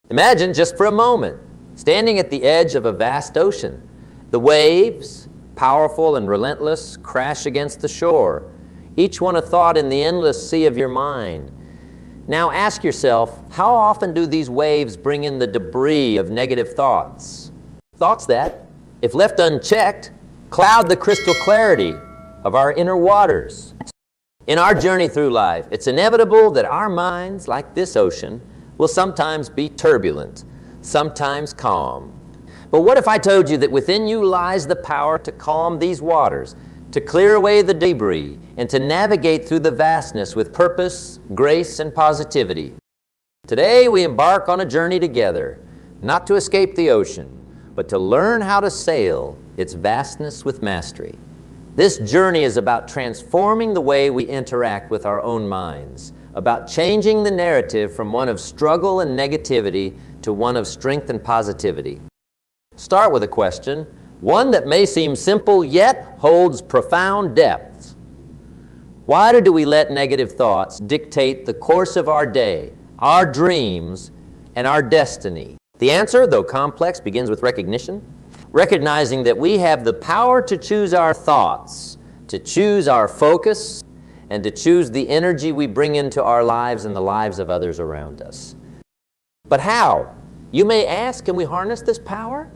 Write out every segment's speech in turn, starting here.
Imagine just for a moment, standing at the edge of a vast ocean. The waves, powerful and relentless, crash against the shore, each one a thought in the endless sea of your mind. Now ask yourself, how often do these waves bring in the debris of negative thoughts? Thoughts that, if left unchecked, cloud the crystal clarity of our inner waters. In our journey through life, it's inevitable that our minds, like this ocean, will sometimes be turbulent, sometimes calm. But what if I told you that within you lies the power to calm these waters, to clear away the debris, and to navigate through the vastness with purpose, grace, and positivity? Today we embark on a journey together, not to escape the ocean, but to learn how to sail its vastness with mastery. This journey is about transforming the way we interact with our own minds, about changing the narrative from one of struggle and negativity to one of strength and positivity. Start with a question, one that may seem simple yet holds profound depth. Why do we let negative thoughts dictate the course of our day, our dreams, and our destiny? The answer, though complex, begins with recognition. Recognizing that we have the power to choose our thoughts, to choose our focus, and to choose the energy we bring into our lives and the lives of others around us. But how? You may ask, can we harness this power?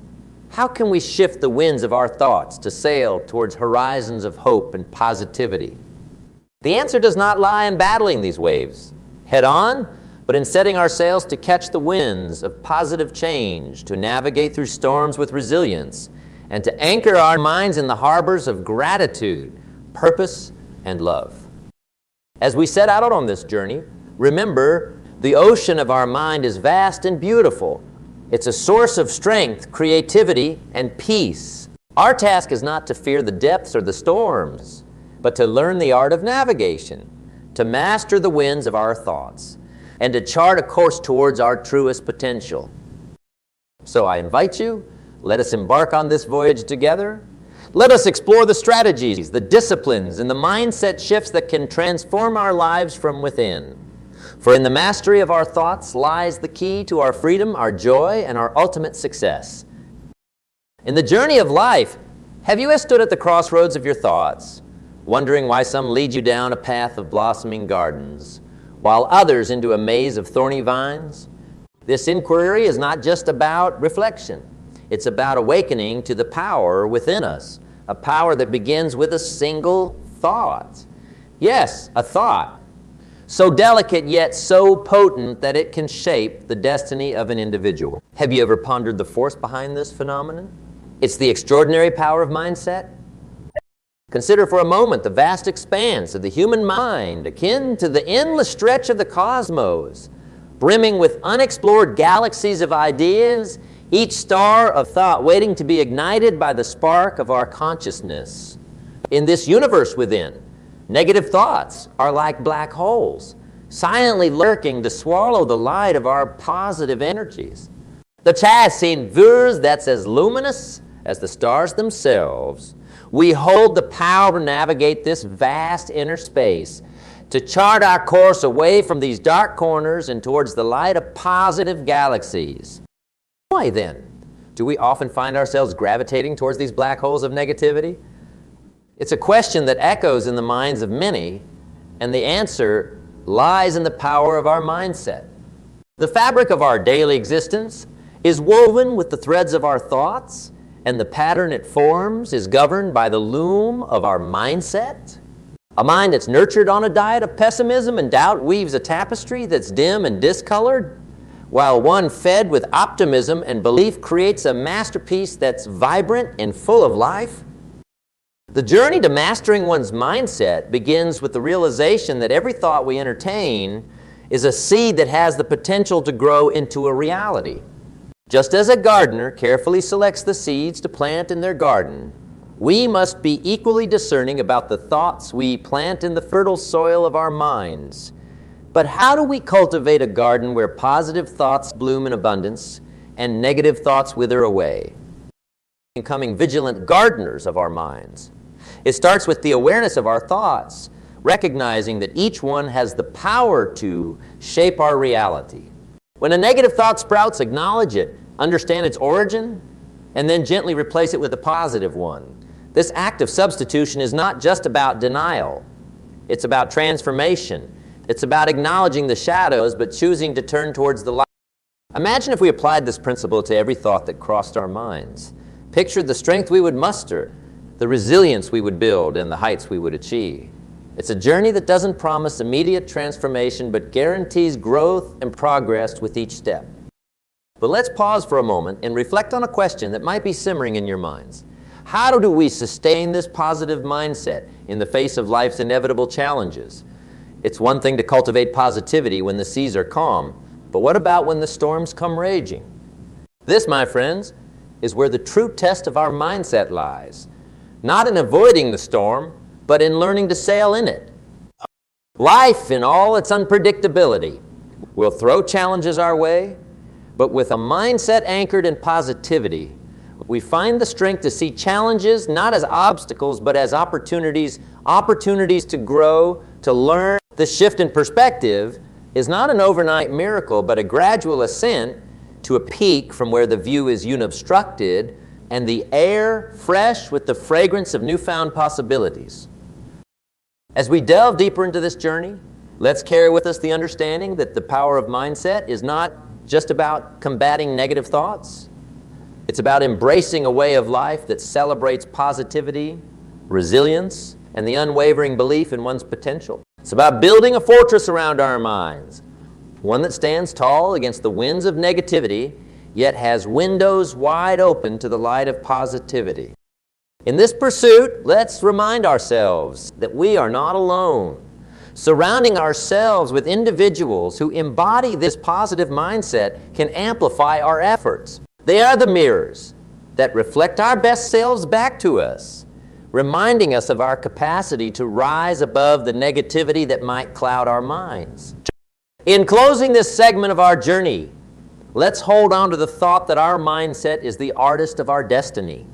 How can we shift the winds of our thoughts to sail towards horizons of hope and positivity? The answer does not lie in battling these waves head on, but in setting our sails to catch the winds of positive change, to navigate through storms with resilience, and to anchor our minds in the harbors of gratitude, purpose, and love. As we set out on this journey, remember, the ocean of our mind is vast and beautiful. It's a source of strength, creativity, and peace. Our task is not to fear the depths or the storms, but to learn the art of navigation, to master the winds of our thoughts, and to chart a course towards our truest potential. So I invite you, let us embark on this voyage together. Let us explore the strategies, the disciplines, and the mindset shifts that can transform our lives from within. For in the mastery of our thoughts lies the key to our freedom, our joy, and our ultimate success. In the journey of life, have you stood at the crossroads of your thoughts, wondering why some lead you down a path of blossoming gardens, while others into a maze of thorny vines? This inquiry is not just about reflection. It's about awakening to the power within us, a power that begins with a single thought. Yes, a thought, so delicate yet so potent that it can shape the destiny of an individual. Have you ever pondered the force behind this phenomenon? It's the extraordinary power of mindset. Consider for a moment the vast expanse of the human mind, akin to the endless stretch of the cosmos, brimming with unexplored galaxies of ideas, each star of thought waiting to be ignited by the spark of our consciousness. In this universe within, negative thoughts are like black holes, silently lurking to swallow the light of our positive energies. The task seems that's as luminous as the stars themselves. We hold the power to navigate this vast inner space, to chart our course away from these dark corners and towards the light of positive galaxies. Why then do we often find ourselves gravitating towards these black holes of negativity? It's a question that echoes in the minds of many, and the answer lies in the power of our mindset. The fabric of our daily existence is woven with the threads of our thoughts, and the pattern it forms is governed by the loom of our mindset. A mind that's nurtured on a diet of pessimism and doubt weaves a tapestry that's dim and discolored, while one fed with optimism and belief creates a masterpiece that's vibrant and full of life. The journey to mastering one's mindset begins with the realization that every thought we entertain is a seed that has the potential to grow into a reality. Just as a gardener carefully selects the seeds to plant in their garden, we must be equally discerning about the thoughts we plant in the fertile soil of our minds. But how do we cultivate a garden where positive thoughts bloom in abundance and negative thoughts wither away? Becoming vigilant gardeners of our minds. It starts with the awareness of our thoughts, recognizing that each one has the power to shape our reality. When a negative thought sprouts, acknowledge it, understand its origin, and then gently replace it with a positive one. This act of substitution is not just about denial. It's about transformation. It's about acknowledging the shadows, but choosing to turn towards the light. Imagine if we applied this principle to every thought that crossed our minds. Picture the strength we would muster, the resilience we would build, and the heights we would achieve. It's a journey that doesn't promise immediate transformation, but guarantees growth and progress with each step. But let's pause for a moment and reflect on a question that might be simmering in your minds. How do we sustain this positive mindset in the face of life's inevitable challenges? It's one thing to cultivate positivity when the seas are calm, but what about when the storms come raging? This, my friends, is where the true test of our mindset lies. Not in avoiding the storm, but in learning to sail in it. Life, in all its unpredictability, will throw challenges our way, but with a mindset anchored in positivity, we find the strength to see challenges not as obstacles, but as opportunities to grow, to learn. The shift in perspective is not an overnight miracle, but a gradual ascent to a peak from where the view is unobstructed and the air fresh with the fragrance of newfound possibilities. As we delve deeper into this journey, let's carry with us the understanding that the power of mindset is not just about combating negative thoughts. It's about embracing a way of life that celebrates positivity, resilience, and the unwavering belief in one's potential. It's about building a fortress around our minds, one that stands tall against the winds of negativity, yet has windows wide open to the light of positivity. In this pursuit, let's remind ourselves that we are not alone. Surrounding ourselves with individuals who embody this positive mindset can amplify our efforts. They are the mirrors that reflect our best selves back to us, reminding us of our capacity to rise above the negativity that might cloud our minds. In closing this segment of our journey, let's hold on to the thought that our mindset is the artist of our destiny.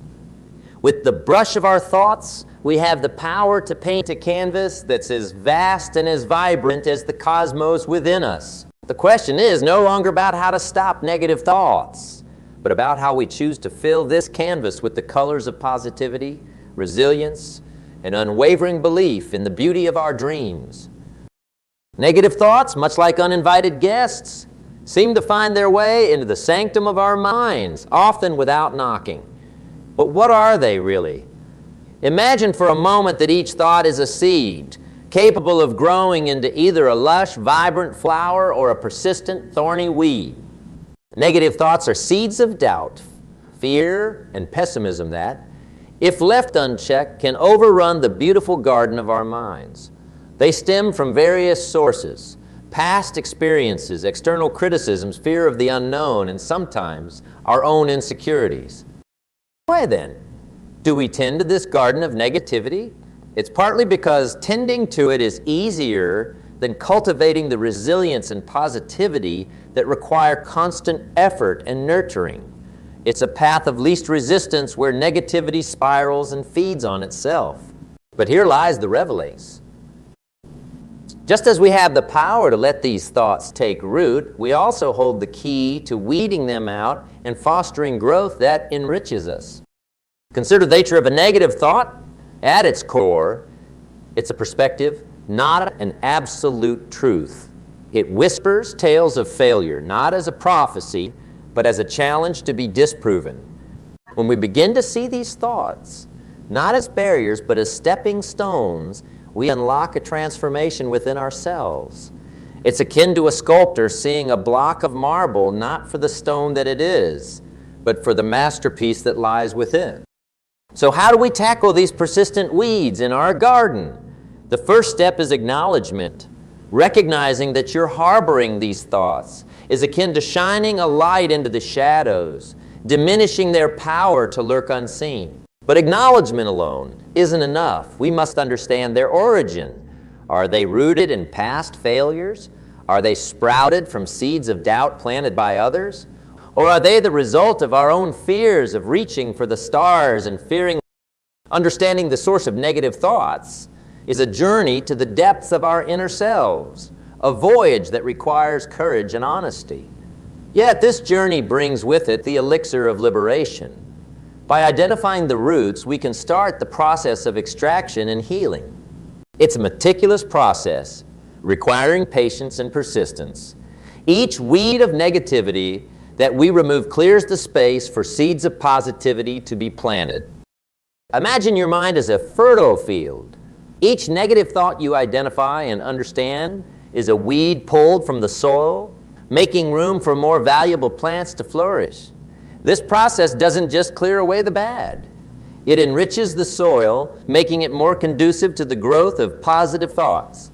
With the brush of our thoughts, we have the power to paint a canvas that's as vast and as vibrant as the cosmos within us. The question is no longer about how to stop negative thoughts, but about how we choose to fill this canvas with the colors of positivity, resilience, and unwavering belief in the beauty of our dreams. Negative thoughts, much like uninvited guests, seem to find their way into the sanctum of our minds, often without knocking. But what are they really? Imagine for a moment that each thought is a seed, capable of growing into either a lush, vibrant flower or a persistent, thorny weed. Negative thoughts are seeds of doubt, fear, and pessimism that, if left unchecked, can overrun the beautiful garden of our minds. They stem from various sources: past experiences, external criticisms, fear of the unknown, and sometimes our own insecurities. Why then do we tend to this garden of negativity? It's partly because tending to it is easier than cultivating the resilience and positivity that require constant effort and nurturing. It's a path of least resistance where negativity spirals and feeds on itself. But here lies the revelation. Just as we have the power to let these thoughts take root, we also hold the key to weeding them out and fostering growth that enriches us. Consider the nature of a negative thought. At its core, it's a perspective, not an absolute truth. It whispers tales of failure, not as a prophecy, but as a challenge to be disproven. When we begin to see these thoughts, not as barriers, but as stepping stones, we unlock a transformation within ourselves. It's akin to a sculptor seeing a block of marble not for the stone that it is, but for the masterpiece that lies within. So how do we tackle these persistent weeds in our garden? The first step is acknowledgement. Recognizing that you're harboring these thoughts is akin to shining a light into the shadows, diminishing their power to lurk unseen. But acknowledgement alone isn't enough. We must understand their origin. Are they rooted in past failures? Are they sprouted from seeds of doubt planted by others? Or are they the result of our own fears of reaching for the stars and fearing? Understanding the source of negative thoughts is a journey to the depths of our inner selves, a voyage that requires courage and honesty. Yet this journey brings with it the elixir of liberation. By identifying the roots, we can start the process of extraction and healing. It's a meticulous process, requiring patience and persistence. Each weed of negativity that we remove clears the space for seeds of positivity to be planted. Imagine your mind as a fertile field. Each negative thought you identify and understand is a weed pulled from the soil, making room for more valuable plants to flourish. This process doesn't just clear away the bad. It enriches the soil, making it more conducive to the growth of positive thoughts.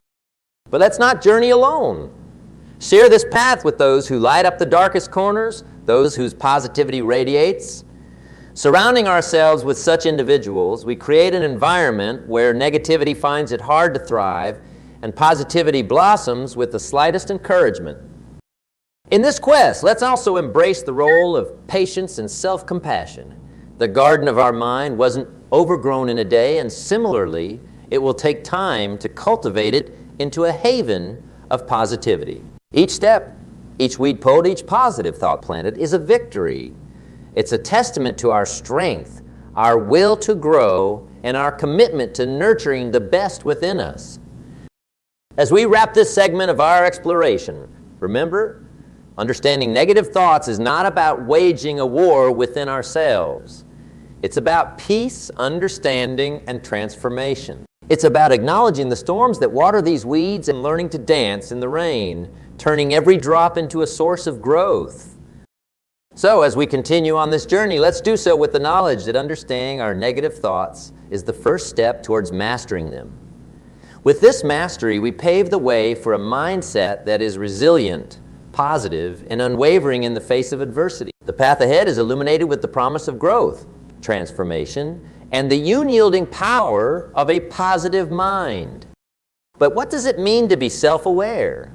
But let's not journey alone. Share this path with those who light up the darkest corners, those whose positivity radiates. Surrounding ourselves with such individuals, we create an environment where negativity finds it hard to thrive and positivity blossoms with the slightest encouragement. In this quest, let's also embrace the role of patience and self-compassion. The garden of our mind wasn't overgrown in a day, and similarly, it will take time to cultivate it into a haven of positivity. Each step, each weed pulled, each positive thought planted is a victory. It's a testament to our strength, our will to grow, and our commitment to nurturing the best within us. As we wrap this segment of our exploration, remember, understanding negative thoughts is not about waging a war within ourselves. It's about peace, understanding, and transformation. It's about acknowledging the storms that water these weeds and learning to dance in the rain, turning every drop into a source of growth. So as we continue on this journey, let's do so with the knowledge that understanding our negative thoughts is the first step towards mastering them. With this mastery, we pave the way for a mindset that is resilient, positive, and unwavering in the face of adversity. The path ahead is illuminated with the promise of growth, transformation, and the unyielding power of a positive mind. But what does it mean to be self-aware?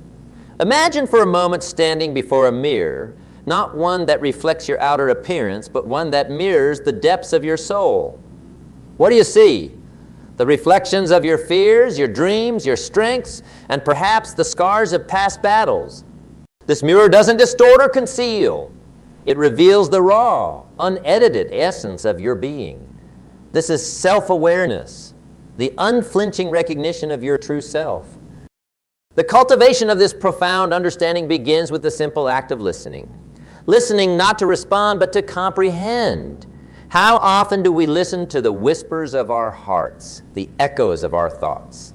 Imagine for a moment standing before a mirror, not one that reflects your outer appearance, but one that mirrors the depths of your soul. What do you see? The reflections of your fears, your dreams, your strengths, and perhaps the scars of past battles. This mirror doesn't distort or conceal. It reveals the raw, unedited essence of your being. This is self-awareness, the unflinching recognition of your true self. The cultivation of this profound understanding begins with the simple act of listening. Listening not to respond, but to comprehend. How often do we listen to the whispers of our hearts, the echoes of our thoughts?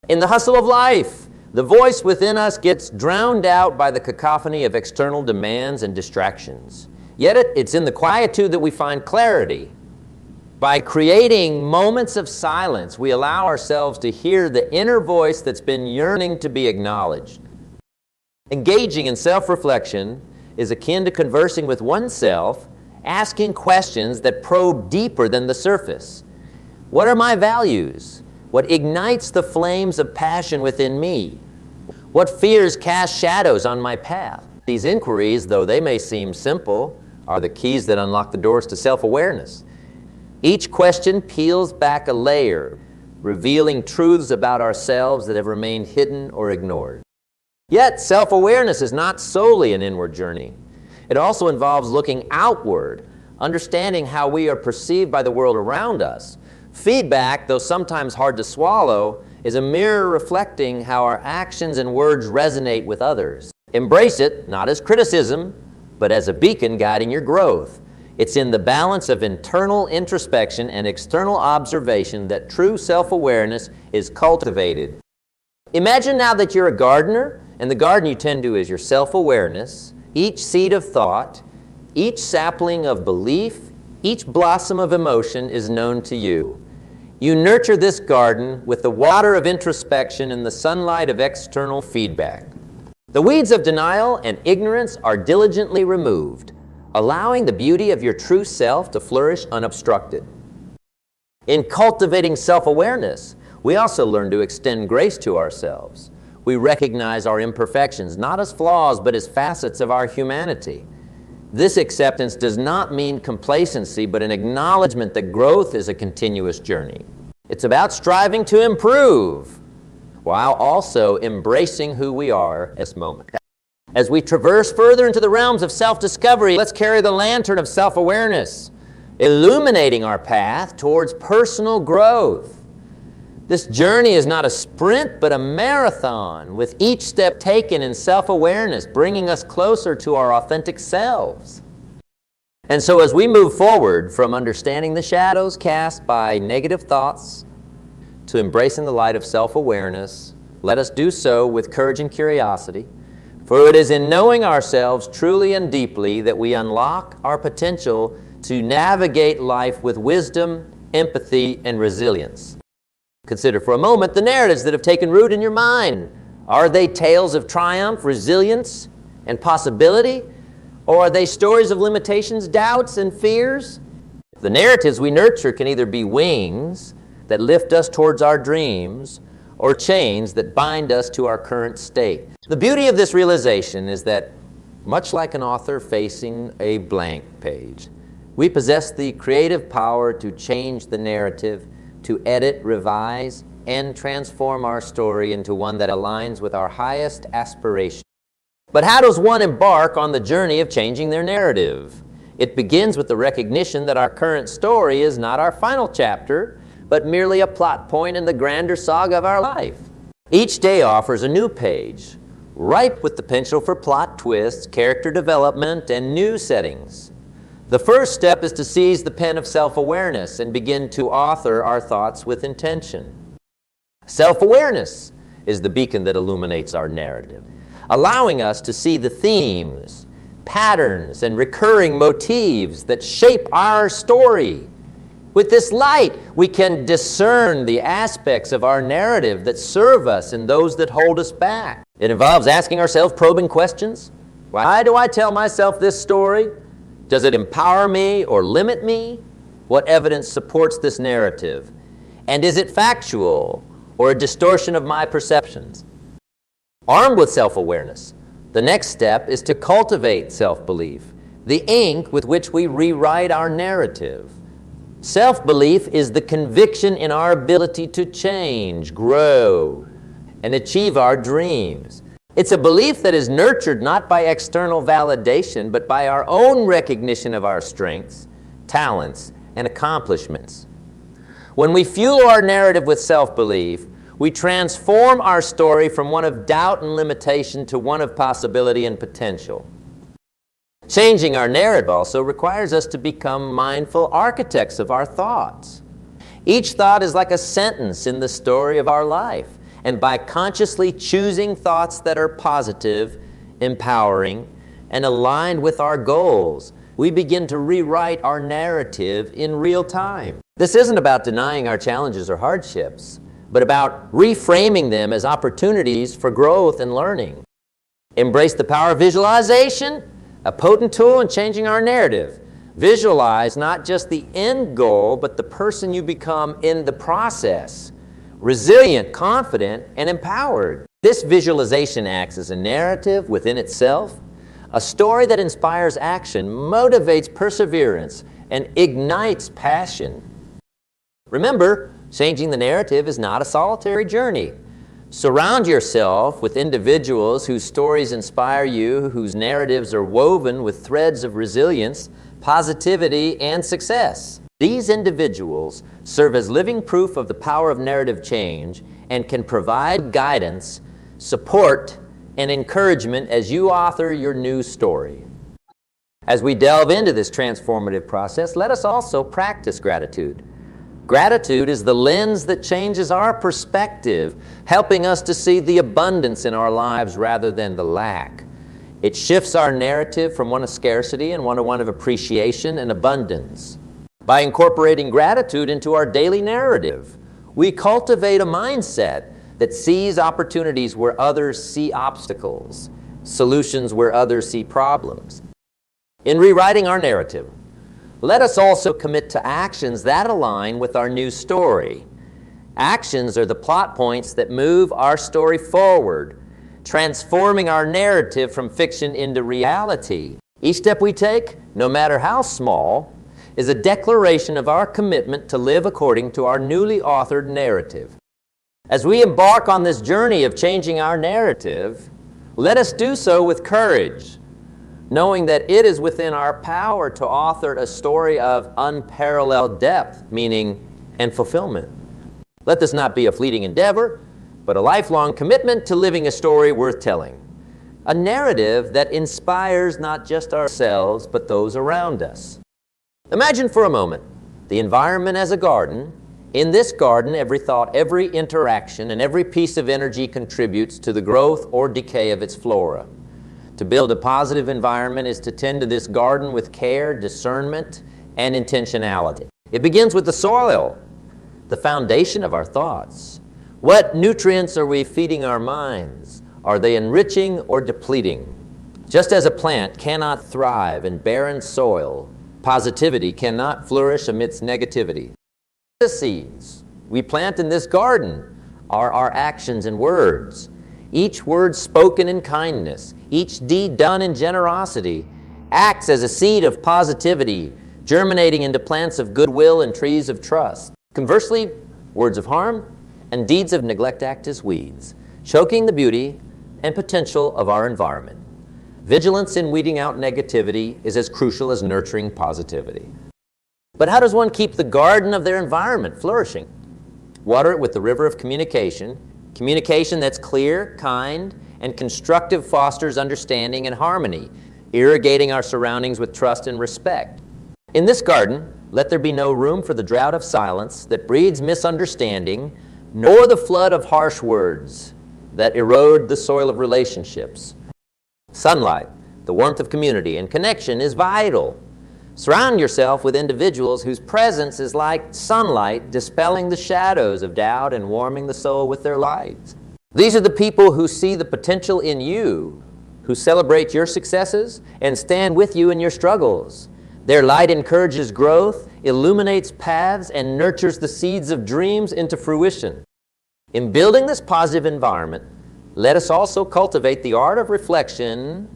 In the hustle of life, the voice within us gets drowned out by the cacophony of external demands and distractions. Yet it's in the quietude that we find clarity. By creating moments of silence, we allow ourselves to hear the inner voice that's been yearning to be acknowledged. Engaging in self-reflection is akin to conversing with oneself, asking questions that probe deeper than the surface. What are my values? What ignites the flames of passion within me? What fears cast shadows on my path? These inquiries, though they may seem simple, are the keys that unlock the doors to self-awareness. Each question peels back a layer, revealing truths about ourselves that have remained hidden or ignored. Yet, self-awareness is not solely an inward journey. It also involves looking outward, understanding how we are perceived by the world around us. Feedback, though sometimes hard to swallow, is a mirror reflecting how our actions and words resonate with others. Embrace it, not as criticism, but as a beacon guiding your growth. It's in the balance of internal introspection and external observation that true self-awareness is cultivated. Imagine now that you're a gardener, and the garden you tend to is your self-awareness. Each seed of thought, each sapling of belief, each blossom of emotion is known to you. You nurture this garden with the water of introspection and the sunlight of external feedback. The weeds of denial and ignorance are diligently removed, allowing the beauty of your true self to flourish unobstructed. In cultivating self-awareness, we also learn to extend grace to ourselves. We recognize our imperfections, not as flaws, but as facets of our humanity. This acceptance does not mean complacency, but an acknowledgement that growth is a continuous journey. It's about striving to improve, while also embracing who we are at this moment. As we traverse further into the realms of self-discovery, let's carry the lantern of self-awareness, illuminating our path towards personal growth. This journey is not a sprint, but a marathon, with each step taken in self-awareness, bringing us closer to our authentic selves. And so as we move forward from understanding the shadows cast by negative thoughts to embracing the light of self-awareness, let us do so with courage and curiosity, for it is in knowing ourselves truly and deeply that we unlock our potential to navigate life with wisdom, empathy, and resilience. Consider for a moment the narratives that have taken root in your mind. Are they tales of triumph, resilience, and possibility? Or are they stories of limitations, doubts, and fears? The narratives we nurture can either be wings that lift us towards our dreams or chains that bind us to our current state. The beauty of this realization is that, much like an author facing a blank page, we possess the creative power to change the narrative, to edit, revise, and transform our story into one that aligns with our highest aspirations. But how does one embark on the journey of changing their narrative? It begins with the recognition that our current story is not our final chapter, but merely a plot point in the grander saga of our life. Each day offers a new page, ripe with the potential for plot twists, character development, and new settings. The first step is to seize the pen of self-awareness and begin to author our thoughts with intention. Self-awareness is the beacon that illuminates our narrative, allowing us to see the themes, patterns, and recurring motifs that shape our story. With this light, we can discern the aspects of our narrative that serve us and those that hold us back. It involves asking ourselves probing questions. Why do I tell myself this story? Does it empower me or limit me? What evidence supports this narrative? And is it factual or a distortion of my perceptions? Armed with self-awareness, the next step is to cultivate self-belief, the ink with which we rewrite our narrative. Self-belief is the conviction in our ability to change, grow, and achieve our dreams. It's a belief that is nurtured not by external validation, but by our own recognition of our strengths, talents, and accomplishments. When we fuel our narrative with self-belief, we transform our story from one of doubt and limitation to one of possibility and potential. Changing our narrative also requires us to become mindful architects of our thoughts. Each thought is like a sentence in the story of our life. And by consciously choosing thoughts that are positive, empowering, and aligned with our goals, we begin to rewrite our narrative in real time. This isn't about denying our challenges or hardships, but about reframing them as opportunities for growth and learning. Embrace the power of visualization, a potent tool in changing our narrative. Visualize not just the end goal, but the person you become in the process. Resilient, confident, and empowered. This visualization acts as a narrative within itself, a story that inspires action, motivates perseverance, and ignites passion. Remember, changing the narrative is not a solitary journey. Surround yourself with individuals whose stories inspire you, whose narratives are woven with threads of resilience, positivity, and success. These individuals serve as living proof of the power of narrative change and can provide guidance, support, and encouragement as you author your new story. As we delve into this transformative process, let us also practice gratitude. Gratitude is the lens that changes our perspective, helping us to see the abundance in our lives rather than the lack. It shifts our narrative from one of scarcity and one of appreciation and abundance. By incorporating gratitude into our daily narrative, we cultivate a mindset that sees opportunities where others see obstacles, solutions where others see problems. In rewriting our narrative, let us also commit to actions that align with our new story. Actions are the plot points that move our story forward, transforming our narrative from fiction into reality. Each step we take, no matter how small, is a declaration of our commitment to live according to our newly authored narrative. As we embark on this journey of changing our narrative, Let us do so with courage, knowing that it is within our power to author a story of unparalleled depth, meaning, and fulfillment. Let this not be a fleeting endeavor, but a lifelong commitment to living a story worth telling. A narrative that inspires not just ourselves, but those around us. Imagine for a moment the environment as a garden. In this garden, every thought, every interaction, and every piece of energy contributes to the growth or decay of its flora. To build a positive environment is to tend to this garden with care, discernment, and intentionality. It begins with the soil, the foundation of our thoughts. What nutrients are we feeding our minds? Are they enriching or depleting? Just as a plant cannot thrive in barren soil, positivity cannot flourish amidst negativity. The seeds we plant in this garden are our actions and words. Each word spoken in kindness, each deed done in generosity, acts as a seed of positivity, germinating into plants of goodwill and trees of trust. Conversely, words of harm and deeds of neglect act as weeds, choking the beauty and potential of our environment. Vigilance in weeding out negativity is as crucial as nurturing positivity. But how does one keep the garden of their environment flourishing? Water it with the river of communication. Communication that's clear, kind, and constructive fosters understanding and harmony, irrigating our surroundings with trust and respect. In this garden, let there be no room for the drought of silence that breeds misunderstanding, nor the flood of harsh words that erode the soil of relationships. Sunlight, the warmth of community and connection is vital. Surround yourself with individuals whose presence is like sunlight, dispelling the shadows of doubt and warming the soul with their light. These are the people who see the potential in you, who celebrate your successes and stand with you in your struggles. Their light encourages growth, illuminates paths, and nurtures the seeds of dreams into fruition. In building this positive environment, let us also cultivate the art of reflection,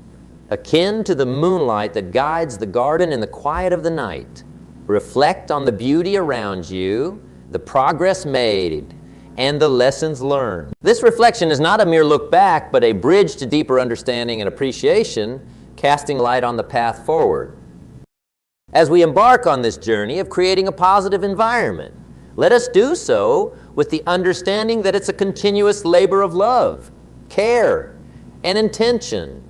akin to the moonlight that guides the garden in the quiet of the night. Reflect on the beauty around you, the progress made, and the lessons learned. This reflection is not a mere look back, but a bridge to deeper understanding and appreciation, casting light on the path forward. As we embark on this journey of creating a positive environment, let us do so with the understanding that it's a continuous labor of love, care, and intention.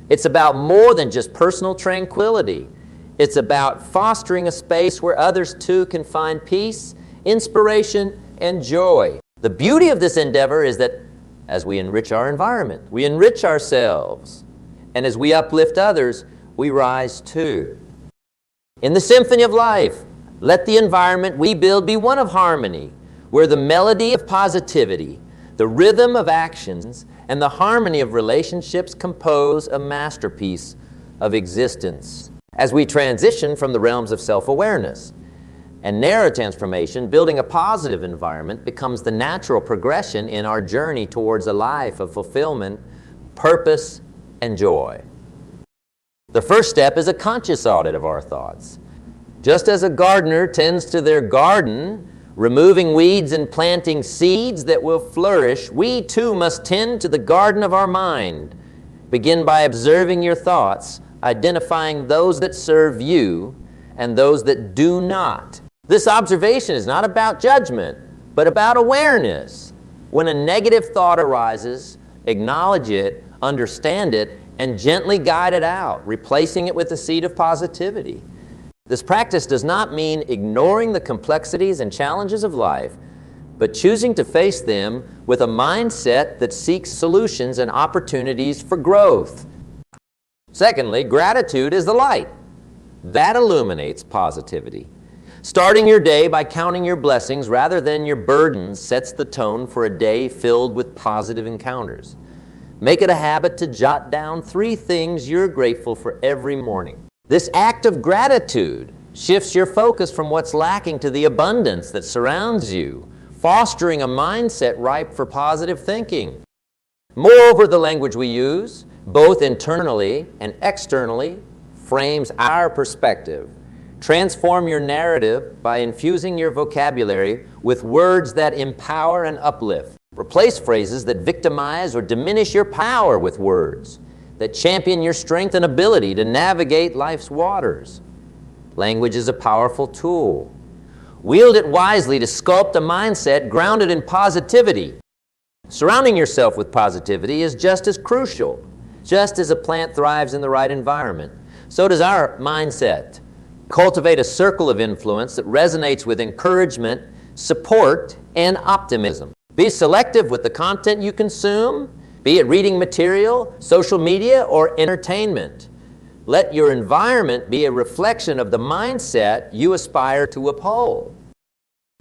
It's about more than just personal tranquility. It's about fostering a space where others too can find peace, inspiration, and joy. The beauty of this endeavor is that as we enrich our environment, we enrich ourselves. And as we uplift others, we rise too. In the symphony of life, let the environment we build be one of harmony, where the melody of positivity, the rhythm of actions, and the harmony of relationships compose a masterpiece of existence. As we transition from the realms of self-awareness and narrow transformation, building a positive environment becomes the natural progression in our journey towards a life of fulfillment, purpose, and joy. The first step is a conscious audit of our thoughts. Just as a gardener tends to their garden, removing weeds and planting seeds that will flourish, we too must tend to the garden of our mind. Begin by observing your thoughts, identifying those that serve you and those that do not. This observation is not about judgment, but about awareness. When a negative thought arises, acknowledge it, understand it, and gently guide it out, replacing it with a seed of positivity. This practice does not mean ignoring the complexities and challenges of life, but choosing to face them with a mindset that seeks solutions and opportunities for growth. Secondly, gratitude is the light that illuminates positivity. Starting your day by counting your blessings rather than your burdens sets the tone for a day filled with positive encounters. Make it a habit to jot down 3 things you're grateful for every morning. This act of gratitude shifts your focus from what's lacking to the abundance that surrounds you, fostering a mindset ripe for positive thinking. Moreover, the language we use, both internally and externally, frames our perspective. Transform your narrative by infusing your vocabulary with words that empower and uplift. Replace phrases that victimize or diminish your power with words that champion your strength and ability to navigate life's waters. Language is a powerful tool. Wield it wisely to sculpt a mindset grounded in positivity. Surrounding yourself with positivity is just as crucial. Just as a plant thrives in the right environment, so does our mindset. Cultivate a circle of influence that resonates with encouragement, support, and optimism. Be selective with the content you consume, be it reading material, social media, or entertainment. Let your environment be a reflection of the mindset you aspire to uphold.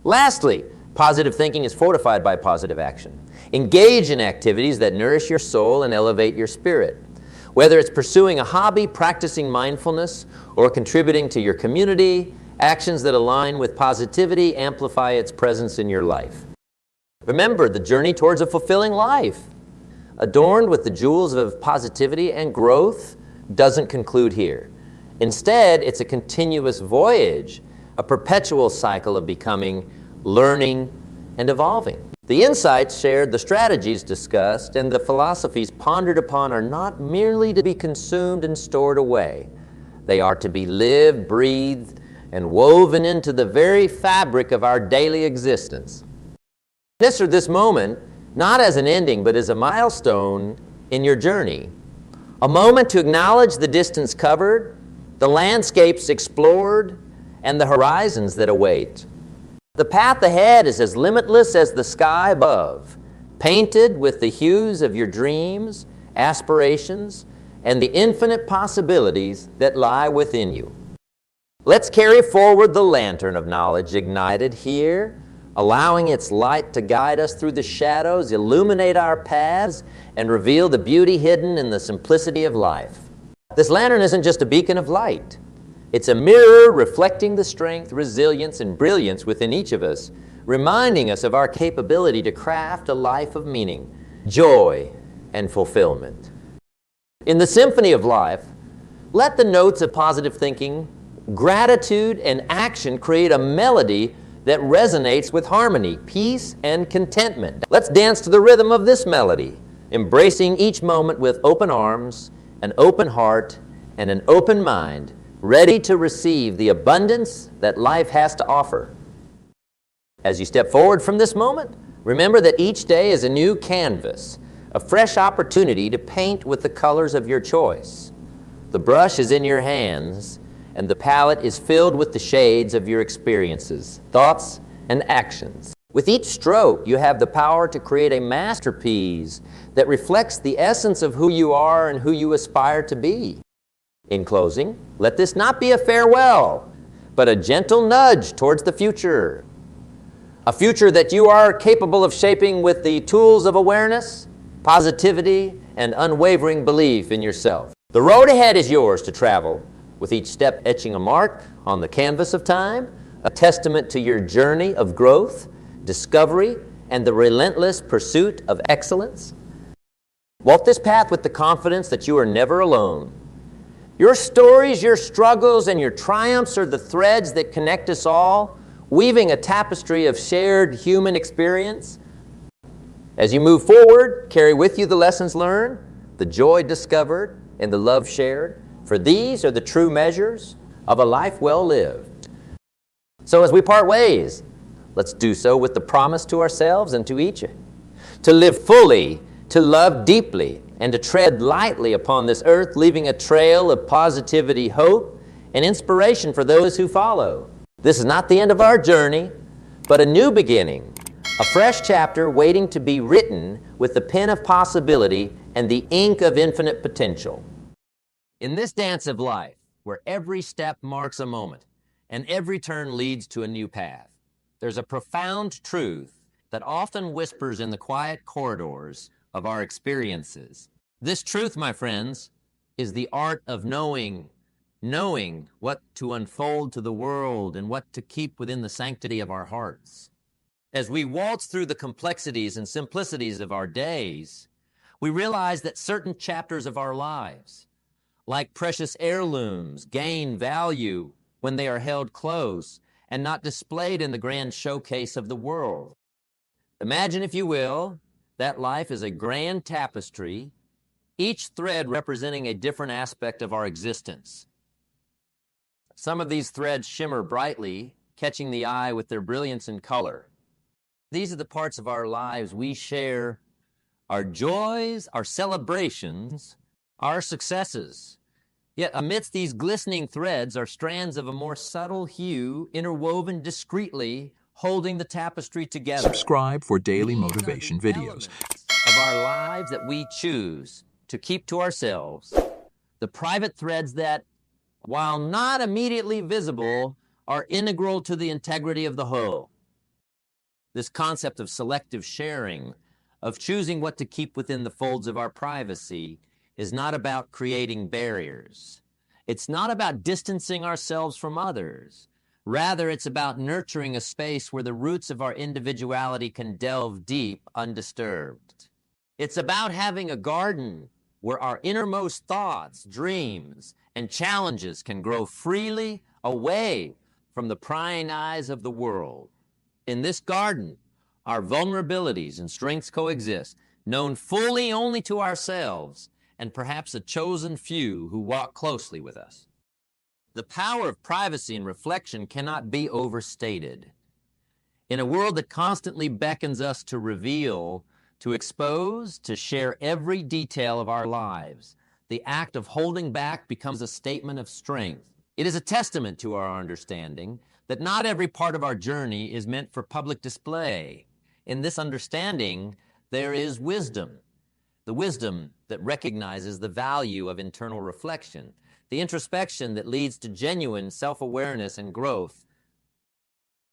Lastly, positive thinking is fortified by positive action. Engage in activities that nourish your soul and elevate your spirit. Whether it's pursuing a hobby, practicing mindfulness, or contributing to your community, actions that align with positivity amplify its presence in your life. Remember, the journey towards a fulfilling life, adorned with the jewels of positivity and growth, doesn't conclude here. Instead, it's a continuous voyage, a perpetual cycle of becoming, learning, and evolving. The insights shared, the strategies discussed, and the philosophies pondered upon are not merely to be consumed and stored away. They are to be lived, breathed, and woven into the very fabric of our daily existence. Consider this moment not as an ending, but as a milestone in your journey. A moment to acknowledge the distance covered, the landscapes explored, and the horizons that await. The path ahead is as limitless as the sky above, painted with the hues of your dreams, aspirations, and the infinite possibilities that lie within you. Let's carry forward the lantern of knowledge ignited here, allowing its light to guide us through the shadows, illuminate our paths, and reveal the beauty hidden in the simplicity of life. This lantern isn't just a beacon of light. It's a mirror reflecting the strength, resilience, and brilliance within each of us, reminding us of our capability to craft a life of meaning, joy, and fulfillment. In the symphony of life, let the notes of positive thinking, gratitude, and action create a melody that resonates with harmony, peace, and contentment. Let's dance to the rhythm of this melody, embracing each moment with open arms, an open heart, and an open mind, ready to receive the abundance that life has to offer. As you step forward from this moment, remember that each day is a new canvas, a fresh opportunity to paint with the colors of your choice. The brush is in your hands, and the palette is filled with the shades of your experiences, thoughts, and actions. With each stroke, you have the power to create a masterpiece that reflects the essence of who you are and who you aspire to be. In closing, let this not be a farewell, but a gentle nudge towards the future. A future that you are capable of shaping with the tools of awareness, positivity, and unwavering belief in yourself. The road ahead is yours to travel, with each step etching a mark on the canvas of time, a testament to your journey of growth, discovery, and the relentless pursuit of excellence. Walk this path with the confidence that you are never alone. Your stories, your struggles, and your triumphs are the threads that connect us all, weaving a tapestry of shared human experience. As you move forward, carry with you the lessons learned, the joy discovered, and the love shared, for these are the true measures of a life well lived. So as we part ways, let's do so with the promise to ourselves and to each to live fully, to love deeply, and to tread lightly upon this earth, leaving a trail of positivity, hope, and inspiration for those who follow. This is not the end of our journey, but a new beginning, a fresh chapter waiting to be written with the pen of possibility and the ink of infinite potential. In this dance of life, where every step marks a moment and every turn leads to a new path, there's a profound truth that often whispers in the quiet corridors of our experiences. This truth, my friends, is the art of knowing what to unfold to the world and what to keep within the sanctity of our hearts. As we waltz through the complexities and simplicities of our days, we realize that certain chapters of our lives, like precious heirlooms, gain value when they are held close and not displayed in the grand showcase of the world. Imagine, if you will, That life is a grand tapestry, each thread representing a different aspect of our existence. Some of these threads shimmer brightly, catching the eye with their brilliance and color. These are the parts of our lives we share, our joys, our celebrations, our successes. Yet amidst these glistening threads are strands of a more subtle hue, interwoven discreetly, holding the tapestry together. Subscribe for daily These motivation are the videos. elements of our lives that we choose to keep to ourselves. The private threads that, while not immediately visible, are integral to the integrity of the whole. This concept of selective sharing, of choosing what to keep within the folds of our privacy, is not about creating barriers. It's not about distancing ourselves from others. Rather, it's about nurturing a space where the roots of our individuality can delve deep undisturbed. It's about having a garden where our innermost thoughts, dreams, and challenges can grow freely away from the prying eyes of the world. In this garden, our vulnerabilities and strengths coexist, known fully only to ourselves and perhaps a chosen few who walk closely with us. The power of privacy and reflection cannot be overstated. In a world that constantly beckons us to reveal, to expose, to share every detail of our lives, the act of holding back becomes a statement of strength. It is a testament to our understanding that not every part of our journey is meant for public display. In this understanding, there is wisdom. The wisdom that recognizes the value of internal reflection, the introspection that leads to genuine self-awareness and growth.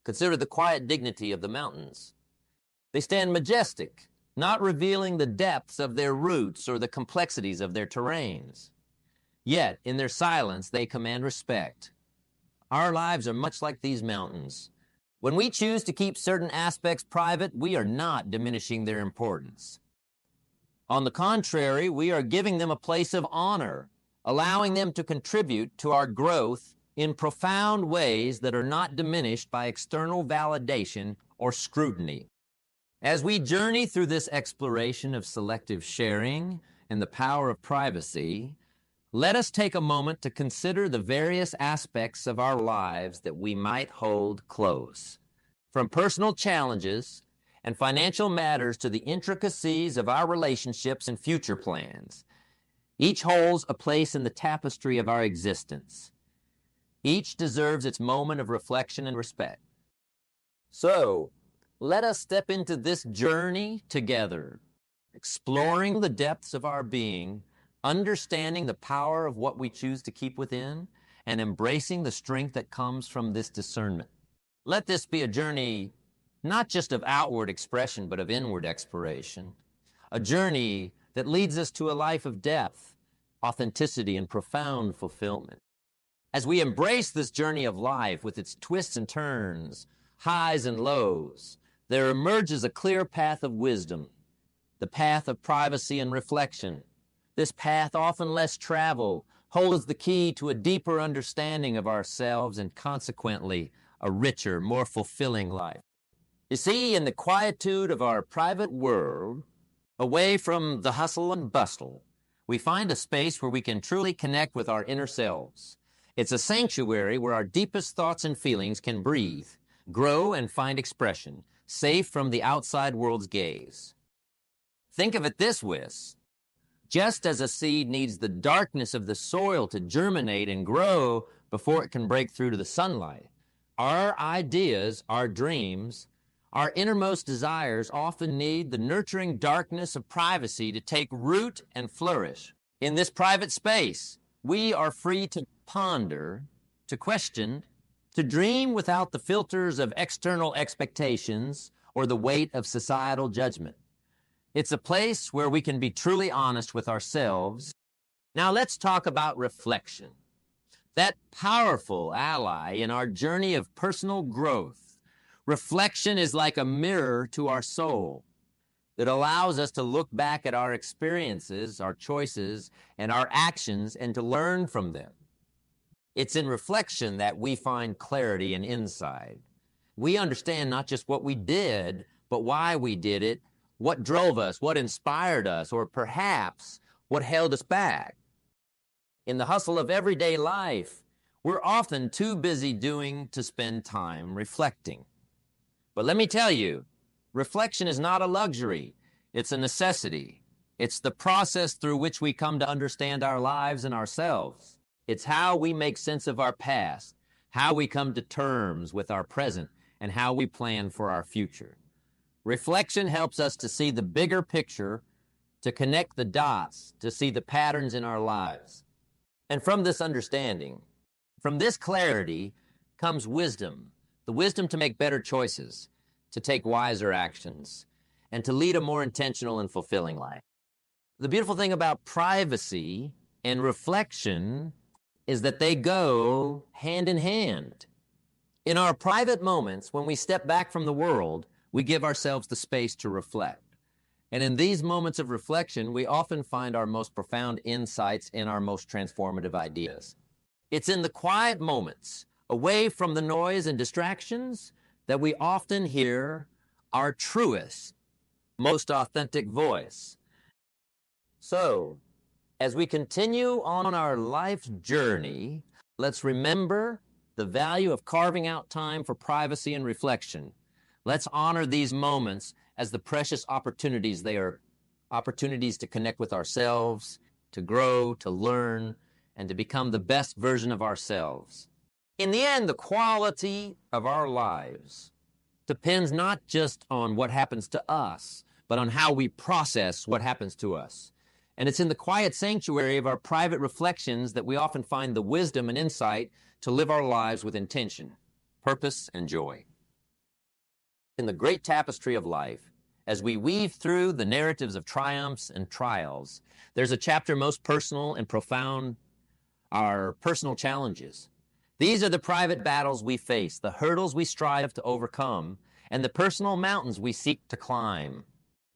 Consider the quiet dignity of the mountains. They stand majestic, not revealing the depths of their roots or the complexities of their terrains. Yet, in their silence, they command respect. Our lives are much like these mountains. When we choose to keep certain aspects private, we are not diminishing their importance. On the contrary, we are giving them a place of honor, allowing them to contribute to our growth in profound ways that are not diminished by external validation or scrutiny. As we journey through this exploration of selective sharing and the power of privacy, let us take a moment to consider the various aspects of our lives that we might hold close. From personal challenges and financial matters to the intricacies of our relationships and future plans, each holds a place in the tapestry of our existence. Each deserves its moment of reflection and respect. So, let us step into this journey together, exploring the depths of our being, understanding the power of what we choose to keep within, and embracing the strength that comes from this discernment. Let this be a journey not just of outward expression, but of inward exploration, a journey that leads us to a life of depth, authenticity, and profound fulfillment. As we embrace this journey of life with its twists and turns, highs and lows, there emerges a clear path of wisdom, the path of privacy and reflection. This path, often less traveled, holds the key to a deeper understanding of ourselves and consequently a richer, more fulfilling life. You see, in the quietude of our private world, away from the hustle and bustle, we find a space where we can truly connect with our inner selves. It's a sanctuary where our deepest thoughts and feelings can breathe, grow, and find expression, safe from the outside world's gaze. Think of it this way. Just as a seed needs the darkness of the soil to germinate and grow before it can break through to the sunlight, our ideas, our dreams, our innermost desires often need the nurturing darkness of privacy to take root and flourish. In this private space, we are free to ponder, to question, to dream without the filters of external expectations or the weight of societal judgment. It's a place where we can be truly honest with ourselves. Now let's talk about reflection, that powerful ally in our journey of personal growth. Reflection is like a mirror to our soul that allows us to look back at our experiences, our choices, and our actions and to learn from them. It's in reflection that we find clarity and insight. We understand not just what we did, but why we did it, what drove us, what inspired us, or perhaps what held us back. In the hustle of everyday life, we're often too busy doing to spend time reflecting. But let me tell you, reflection is not a luxury. It's a necessity. It's the process through which we come to understand our lives and ourselves. It's how we make sense of our past, how we come to terms with our present, and how we plan for our future. Reflection helps us to see the bigger picture, to connect the dots, to see the patterns in our lives. And from this understanding, from this clarity, comes wisdom, the wisdom to make better choices, to take wiser actions, and to lead a more intentional and fulfilling life. The beautiful thing about privacy and reflection is that they go hand in hand. In our private moments, when we step back from the world, we give ourselves the space to reflect. And in these moments of reflection, we often find our most profound insights and our most transformative ideas. It's in the quiet moments, away from the noise and distractions, that we often hear our truest, most authentic voice. So, as we continue on our life's journey, let's remember the value of carving out time for privacy and reflection. Let's honor these moments as the precious opportunities they are, opportunities to connect with ourselves, to grow, to learn, and to become the best version of ourselves. In the end, the quality of our lives depends not just on what happens to us, but on how we process what happens to us. And it's in the quiet sanctuary of our private reflections that we often find the wisdom and insight to live our lives with intention, purpose, and joy. In the great tapestry of life, as we weave through the narratives of triumphs and trials, there's a chapter most personal and profound, our personal challenges. These are the private battles we face, the hurdles we strive to overcome, and the personal mountains we seek to climb.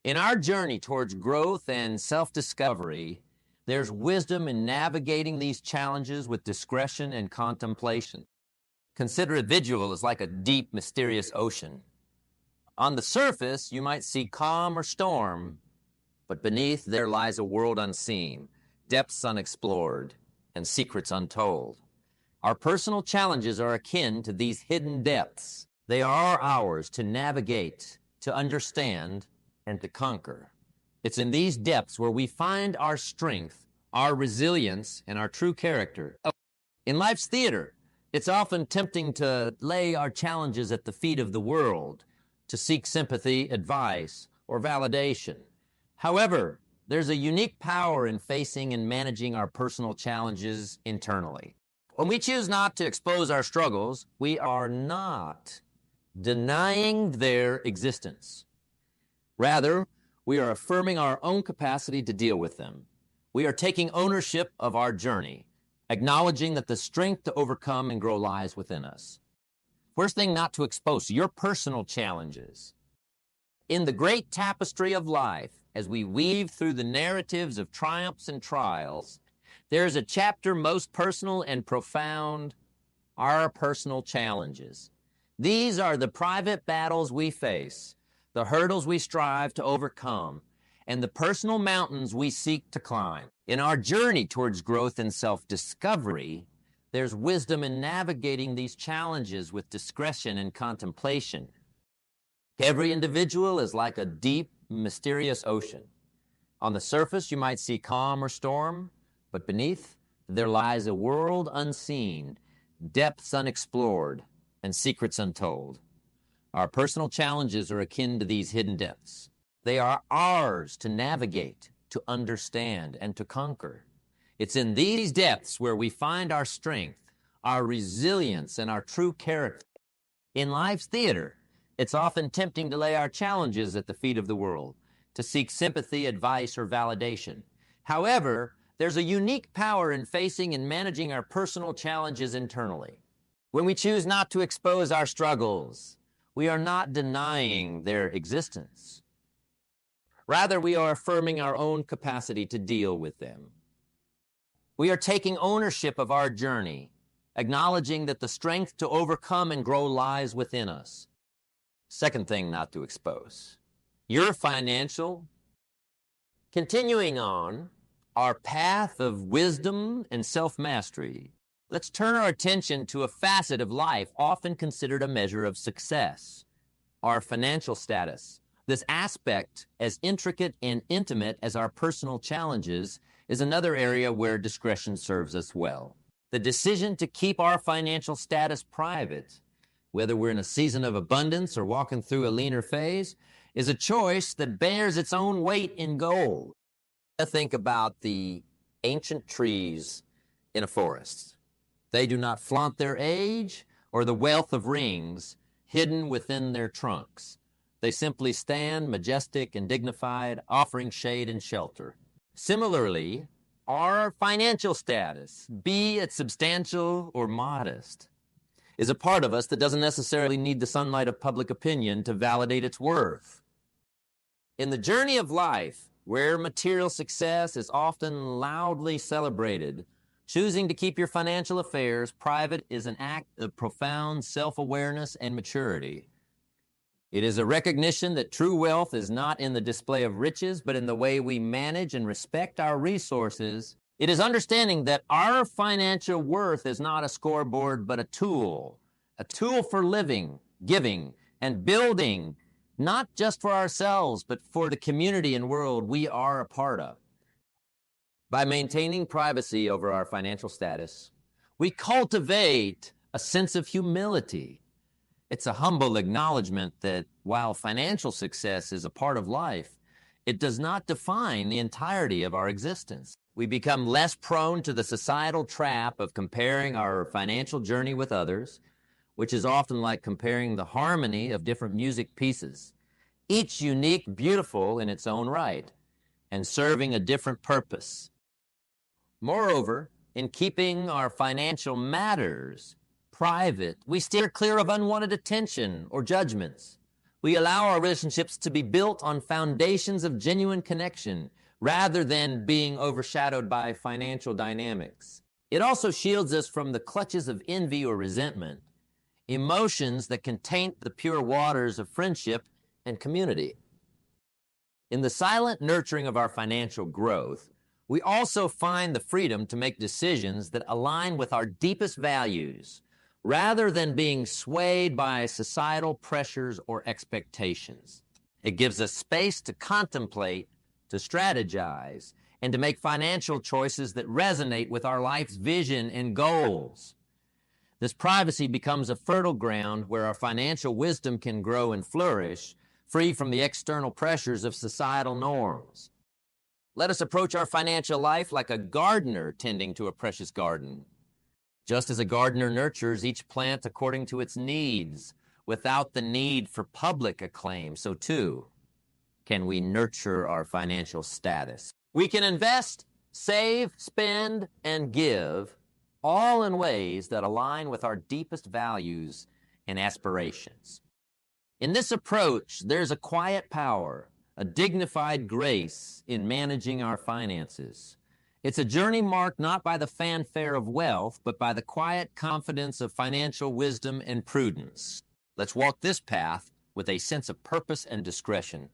In our journey towards growth and self-discovery, there's wisdom in navigating these challenges with discretion and contemplation. Consider a visual as like a deep, mysterious ocean. On the surface, you might see calm or storm, but beneath there lies a world unseen, depths unexplored, and secrets untold. Our personal challenges are akin to these hidden depths. They are ours to navigate, to understand, and to conquer. It's in these depths where we find our strength, our resilience, and our true character. In life's theater, it's often tempting to lay our challenges at the feet of the world, to seek sympathy, advice, or validation. However, there's a unique power in facing and managing our personal challenges internally. When we choose not to expose our struggles, we are not denying their existence. Rather, we are affirming our own capacity to deal with them. We are taking ownership of our journey, acknowledging that the strength to overcome and grow lies within us. First thing not to expose, your personal challenges. In the great tapestry of life, as we weave through the narratives of triumphs and trials, there is a chapter most personal and profound, our personal challenges. These are the private battles we face, the hurdles we strive to overcome, and the personal mountains we seek to climb. In our journey towards growth and self-discovery, there's wisdom in navigating these challenges with discretion and contemplation. Every individual is like a deep, mysterious ocean. On the surface, you might see calm or storm, but beneath, there lies a world unseen, depths unexplored, and secrets untold. Our personal challenges are akin to these hidden depths. They are ours to navigate, to understand, and to conquer. It's in these depths where we find our strength, our resilience, and our true character. In life's theater, it's often tempting to lay our challenges at the feet of the world, to seek sympathy, advice, or validation. However, there's a unique power in facing and managing our personal challenges internally. When we choose not to expose our struggles, we are not denying their existence. Rather, we are affirming our own capacity to deal with them. We are taking ownership of our journey, acknowledging that the strength to overcome and grow lies within us. Second thing not to expose. your financial. Continuing on our path of wisdom and self-mastery, let's turn our attention to a facet of life often considered a measure of success, our financial status. This aspect, as intricate and intimate as our personal challenges, is another area where discretion serves us well. The decision to keep our financial status private, whether we're in a season of abundance or walking through a leaner phase, is a choice that bears its own weight in gold. Think about the ancient trees in a forest. They do not flaunt their age or the wealth of rings hidden within their trunks. They simply stand majestic and dignified, offering shade and shelter. Similarly, our financial status, be it substantial or modest, is a part of us that doesn't necessarily need the sunlight of public opinion to validate its worth. In the journey of life, where material success is often loudly celebrated, choosing to keep your financial affairs private is an act of profound self-awareness and maturity. It is a recognition that true wealth is not in the display of riches, but in the way we manage and respect our resources. It is understanding that our financial worth is not a scoreboard, but a tool for living, giving, and building, not just for ourselves, but for the community and world we are a part of. By maintaining privacy over our financial status, we cultivate a sense of humility. It's a humble acknowledgement that while financial success is a part of life, it does not define the entirety of our existence. We become less prone to the societal trap of comparing our financial journey with others, which is often like comparing the harmony of different music pieces, each unique, beautiful in its own right, and serving a different purpose. Moreover, in keeping our financial matters private, we steer clear of unwanted attention or judgments. We allow our relationships to be built on foundations of genuine connection rather than being overshadowed by financial dynamics. It also shields us from the clutches of envy or resentment, emotions that can taint the pure waters of friendship and community. In the silent nurturing of our financial growth, we also find the freedom to make decisions that align with our deepest values, rather than being swayed by societal pressures or expectations. It gives us space to contemplate, to strategize, and to make financial choices that resonate with our life's vision and goals. This privacy becomes a fertile ground where our financial wisdom can grow and flourish, free from the external pressures of societal norms. Let us approach our financial life like a gardener tending to a precious garden. Just as a gardener nurtures each plant according to its needs, without the need for public acclaim, so too can we nurture our financial status. We can invest, save, spend, and give, all in ways that align with our deepest values and aspirations. In this approach, there's a quiet power, a dignified grace in managing our finances. It's a journey marked not by the fanfare of wealth, but by the quiet confidence of financial wisdom and prudence. Let's walk this path with a sense of purpose and discretion,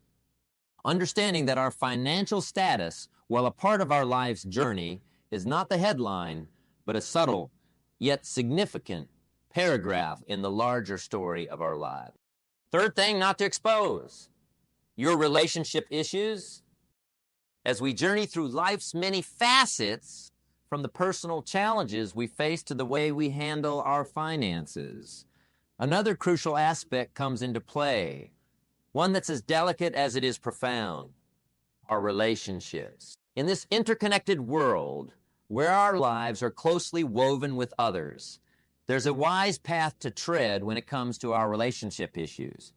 understanding that our financial status, while a part of our life's journey, is not the headline, but a subtle yet significant paragraph in the larger story of our lives. Third thing not to expose: your relationship issues. As we journey through life's many facets, from the personal challenges we face to the way we handle our finances, another crucial aspect comes into play, one that's as delicate as it is profound: our relationships. In this interconnected world, where our lives are closely woven with others, there's a wise path to tread when it comes to our relationship issues.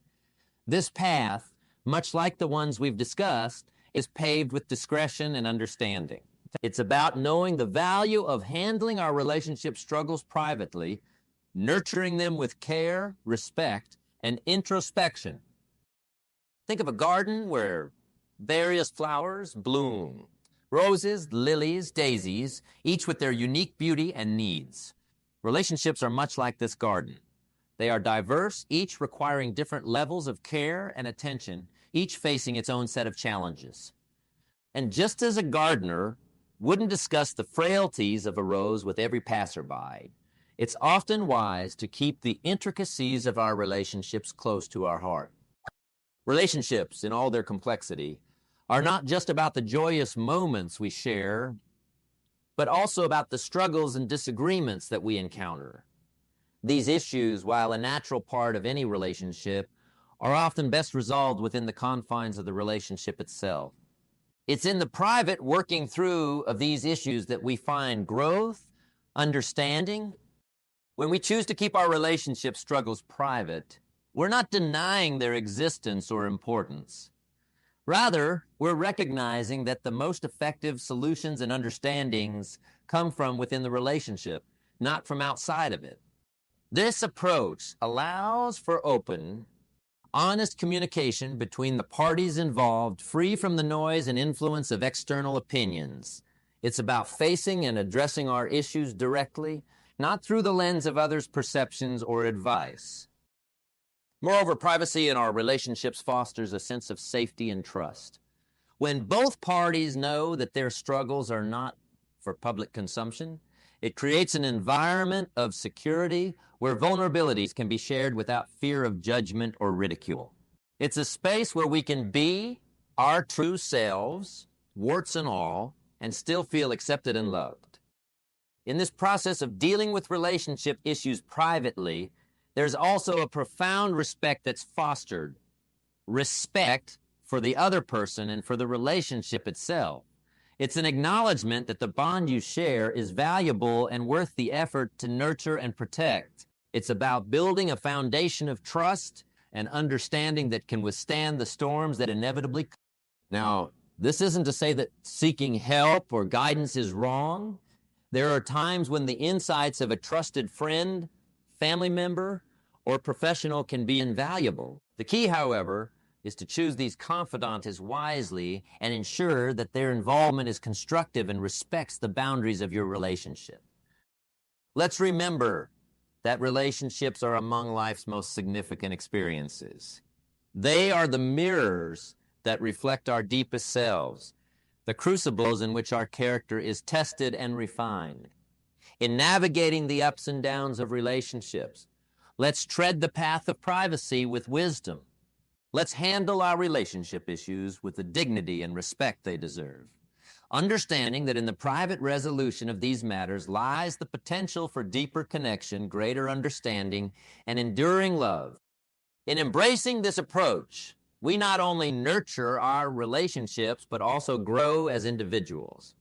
This path, much like the ones we've discussed, is paved with discretion and understanding. It's about knowing the value of handling our relationship struggles privately, nurturing them with care, respect, and introspection. Think of a garden where various flowers bloom: roses, lilies, daisies, each with their unique beauty and needs. Relationships are much like this garden. They are diverse, each requiring different levels of care and attention, each facing its own set of challenges. And just as a gardener wouldn't discuss the frailties of a rose with every passerby, it's often wise to keep the intricacies of our relationships close to our heart. Relationships, in all their complexity, are not just about the joyous moments we share, but also about the struggles and disagreements that we encounter. These issues, while a natural part of any relationship, are often best resolved within the confines of the relationship itself. It's in the private working through of these issues that we find growth, understanding. When we choose to keep our relationship struggles private, we're not denying their existence or importance. Rather, we're recognizing that the most effective solutions and understandings come from within the relationship, not from outside of it. This approach allows for open, honest communication between the parties involved, free from the noise and influence of external opinions. It's about facing and addressing our issues directly, not through the lens of others' perceptions or advice. Moreover, privacy in our relationships fosters a sense of safety and trust. When both parties know that their struggles are not for public consumption, it creates an environment of security where vulnerabilities can be shared without fear of judgment or ridicule. It's a space where we can be our true selves, warts and all, and still feel accepted and loved. In this process of dealing with relationship issues privately, there's also a profound respect that's fostered. Respect for the other person and for the relationship itself. It's an acknowledgement that the bond you share is valuable and worth the effort to nurture and protect. It's about building a foundation of trust and understanding that can withstand the storms that inevitably come. Now, this isn't to say that seeking help or guidance is wrong. There are times when the insights of a trusted friend, family member, or professional can be invaluable. The key, however, is to choose these confidants wisely and ensure that their involvement is constructive and respects the boundaries of your relationship. Let's remember that relationships are among life's most significant experiences. They are the mirrors that reflect our deepest selves, the crucibles in which our character is tested and refined. In navigating the ups and downs of relationships, let's tread the path of privacy with wisdom. Let's handle our relationship issues with the dignity and respect they deserve, understanding that in the private resolution of these matters lies the potential for deeper connection, greater understanding, and enduring love. In embracing this approach, we not only nurture our relationships, but also grow as individuals.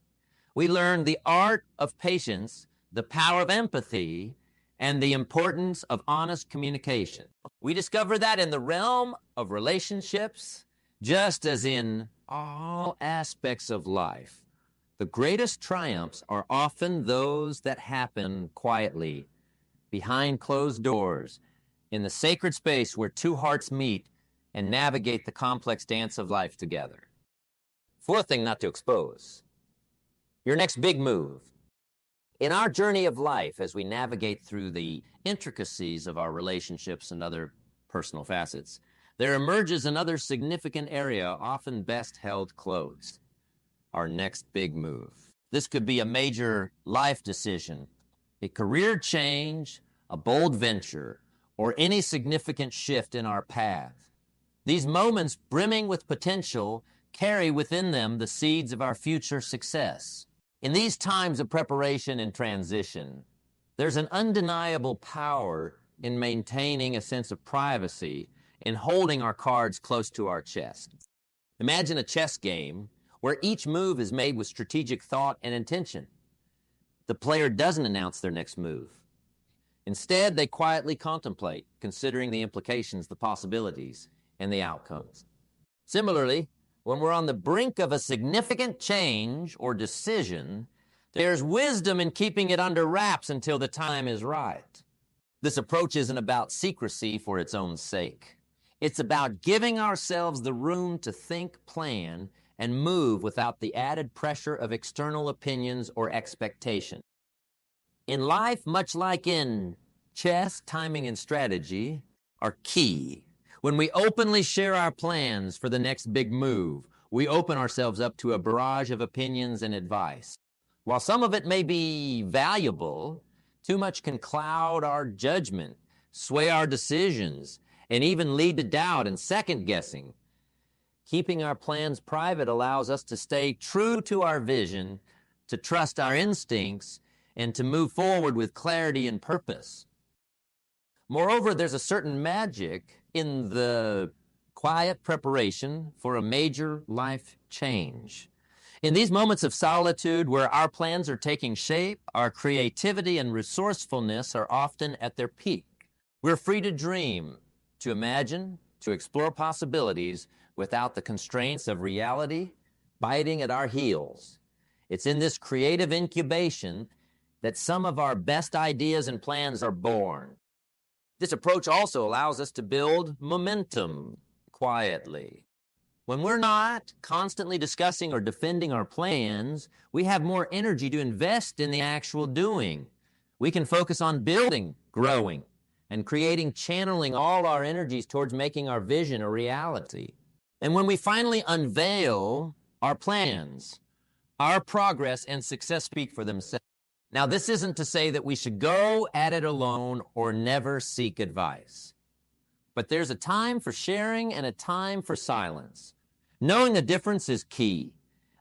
We learn the art of patience, the power of empathy, and the importance of honest communication. We discover that in the realm of relationships, just as in all aspects of life, the greatest triumphs are often those that happen quietly, behind closed doors, in the sacred space where two hearts meet and navigate the complex dance of life together. Fourth thing not to expose, your next big move. In our journey of life, as we navigate through the intricacies of our relationships and other personal facets, there emerges another significant area often best held close, our next big move. This could be a major life decision, a career change, a bold venture, or any significant shift in our path. These moments, brimming with potential, carry within them the seeds of our future success. In these times of preparation and transition, there's an undeniable power in maintaining a sense of privacy and holding our cards close to our chest. Imagine a chess game where each move is made with strategic thought and intention. The player doesn't announce their next move. Instead, they quietly contemplate, considering the implications, the possibilities, and the outcomes. Similarly, when we're on the brink of a significant change or decision, there's wisdom in keeping it under wraps until the time is right. This approach isn't about secrecy for its own sake. It's about giving ourselves the room to think, plan, and move without the added pressure of external opinions or expectation. In life, much like in Chess, timing, and strategy are key. When we openly share our plans for the next big move, we open ourselves up to a barrage of opinions and advice. While some of it may be valuable, too much can cloud our judgment, sway our decisions, and even lead to doubt and second guessing. Keeping our plans private allows us to stay true to our vision, to trust our instincts, and to move forward with clarity and purpose. Moreover, there's a certain magic in the quiet preparation for a major life change. In these moments of solitude where our plans are taking shape, our creativity and resourcefulness are often at their peak. We're free to dream, to imagine, to explore possibilities without the constraints of reality biting at our heels. It's in this creative incubation that some of our best ideas and plans are born. This approach also allows us to build momentum quietly. When we're not constantly discussing or defending our plans, we have more energy to invest in the actual doing. We can focus on building, growing, and creating, channeling all our energies towards making our vision a reality. And when we finally unveil our plans, our progress and success speak for themselves. Now, this isn't to say that we should go at it alone or never seek advice. But there's a time for sharing and a time for silence. Knowing the difference is key.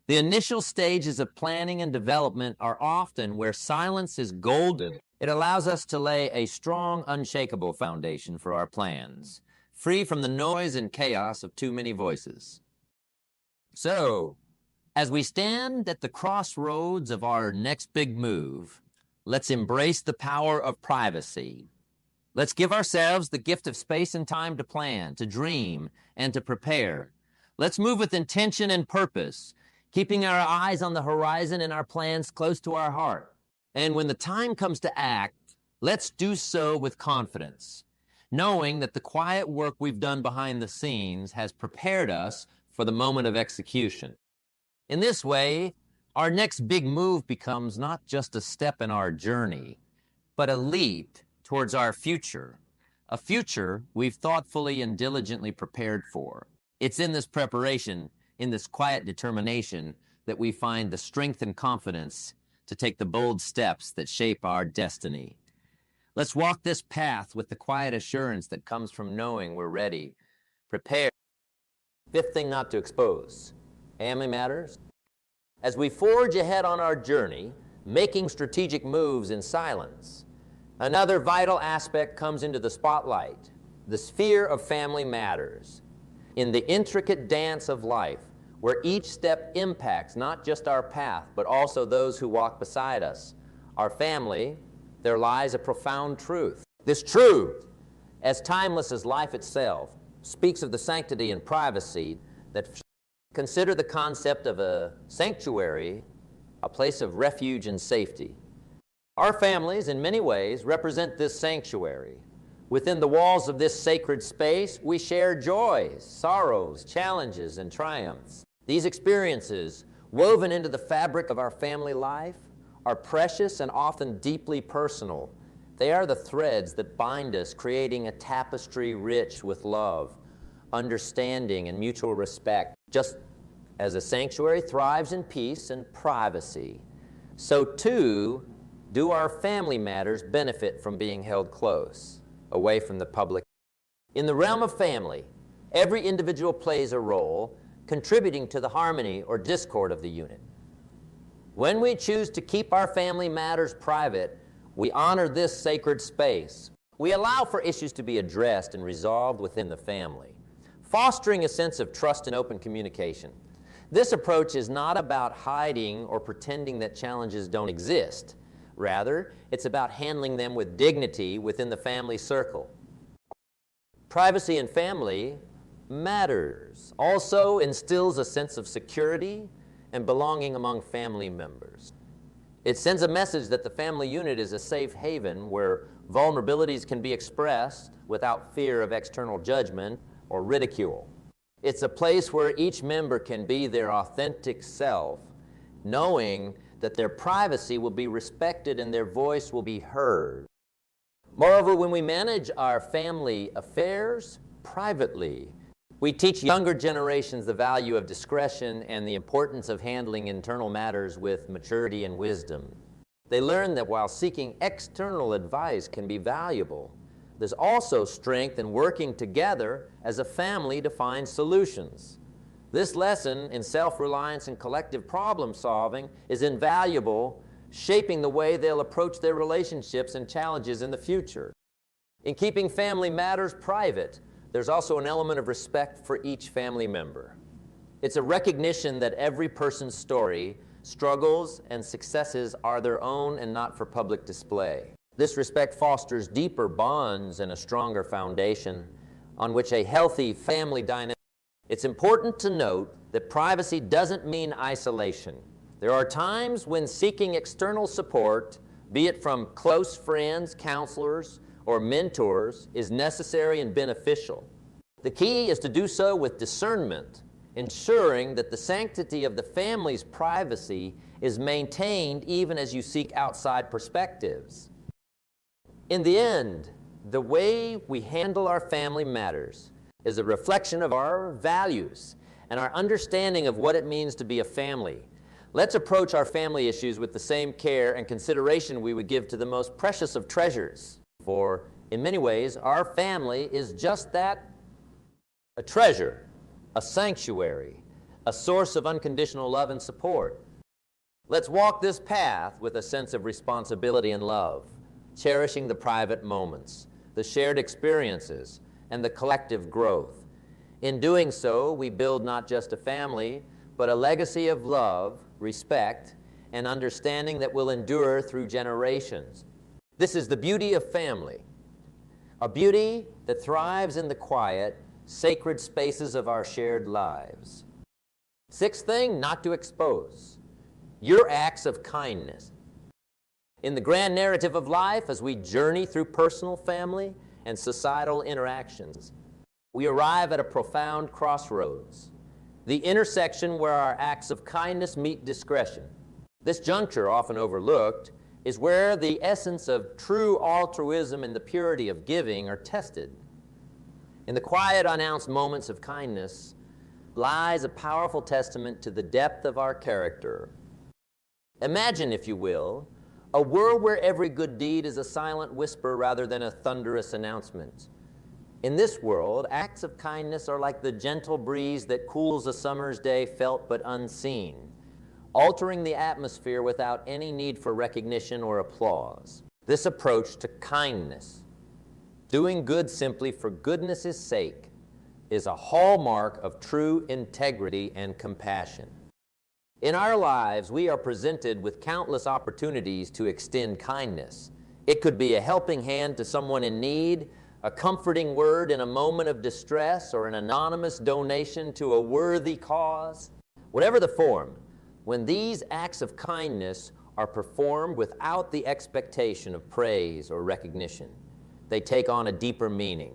The initial stages of planning and development are often where silence is golden. It allows us to lay a strong, unshakable foundation for our plans, free from the noise and chaos of too many voices. So, as we stand at the crossroads of our next big move, let's embrace the power of privacy. Let's give ourselves the gift of space and time to plan, to dream, and to prepare. Let's move with intention and purpose, keeping our eyes on the horizon and our plans close to our heart. And when the time comes to act, let's do so with confidence, knowing that the quiet work we've done behind the scenes has prepared us for the moment of execution. In this way, our next big move becomes not just a step in our journey, but a leap towards our future, a future we've thoughtfully and diligently prepared for. It's in this preparation, in this quiet determination, that we find the strength and confidence to take the bold steps that shape our destiny. Let's walk this path with the quiet assurance that comes from knowing we're ready, prepared. Fifth thing not to expose. Family matters. As we forge ahead on our journey, making strategic moves in silence, another vital aspect comes into the spotlight. The sphere of family matters. In the intricate dance of life, where each step impacts not just our path, but also those who walk beside us, our family, there lies a profound truth. This truth, as timeless as life itself, speaks of the sanctity and privacy that consider the concept of a sanctuary, a place of refuge and safety. Our families, in many ways, represent this sanctuary. Within the walls of this sacred space, we share joys, sorrows, challenges, and triumphs. These experiences, woven into the fabric of our family life, are precious and often deeply personal. They are the threads that bind us, creating a tapestry rich with love, understanding, and mutual respect. Just as a sanctuary thrives in peace and privacy, so too do our family matters benefit from being held close, away from the public. In the realm of family, every individual plays a role, contributing to the harmony or discord of the unit. When we choose to keep our family matters private, we honor this sacred space. We allow for issues to be addressed and resolved within the family, fostering a sense of trust and open communication. This approach is not about hiding or pretending that challenges don't exist. Rather, it's about handling them with dignity within the family circle. Privacy in family matters. Also instills a sense of security and belonging among family members. It sends a message that the family unit is a safe haven where vulnerabilities can be expressed without fear of external judgment or ridicule. It's a place where each member can be their authentic self, knowing that their privacy will be respected and their voice will be heard. Moreover, when we manage our family affairs privately, we teach younger generations the value of discretion and the importance of handling internal matters with maturity and wisdom. They learn that while seeking external advice can be valuable, there's also strength in working together as a family to find solutions. This lesson in self-reliance and collective problem-solving is invaluable, shaping the way they'll approach their relationships and challenges in the future. In keeping family matters private, there's also an element of respect for each family member. It's a recognition that every person's story, struggles, and successes are their own and not for public display. This respect fosters deeper bonds and a stronger foundation on which a healthy family dynamic. It's important to note that privacy doesn't mean isolation. There are times when seeking external support, be it from close friends, counselors, or mentors, is necessary and beneficial. The key is to do so with discernment, ensuring that the sanctity of the family's privacy is maintained even as you seek outside perspectives. In the end, the way we handle our family matters is a reflection of our values and our understanding of what it means to be a family. Let's approach our family issues with the same care and consideration we would give to the most precious of treasures. For in many ways, our family is just that, a treasure, a sanctuary, a source of unconditional love and support. Let's walk this path with a sense of responsibility and love, cherishing the private moments, the shared experiences, and the collective growth. In doing so, we build not just a family, but a legacy of love, respect, and understanding that will endure through generations. This is the beauty of family, a beauty that thrives in the quiet, sacred spaces of our shared lives. Sixth thing, not to expose. Your acts of kindness. In the grand narrative of life, as we journey through personal, family, and societal interactions, we arrive at a profound crossroads, the intersection where our acts of kindness meet discretion. This juncture, often overlooked, is where the essence of true altruism and the purity of giving are tested. In the quiet, unannounced moments of kindness lies a powerful testament to the depth of our character. Imagine, if you will, a world where every good deed is a silent whisper rather than a thunderous announcement. In this world, acts of kindness are like the gentle breeze that cools a summer's day felt but unseen, altering the atmosphere without any need for recognition or applause. This approach to kindness, doing good simply for goodness' sake, is a hallmark of true integrity and compassion. In our lives, we are presented with countless opportunities to extend kindness. It could be a helping hand to someone in need, a comforting word in a moment of distress, or an anonymous donation to a worthy cause. Whatever the form, when these acts of kindness are performed without the expectation of praise or recognition, they take on a deeper meaning.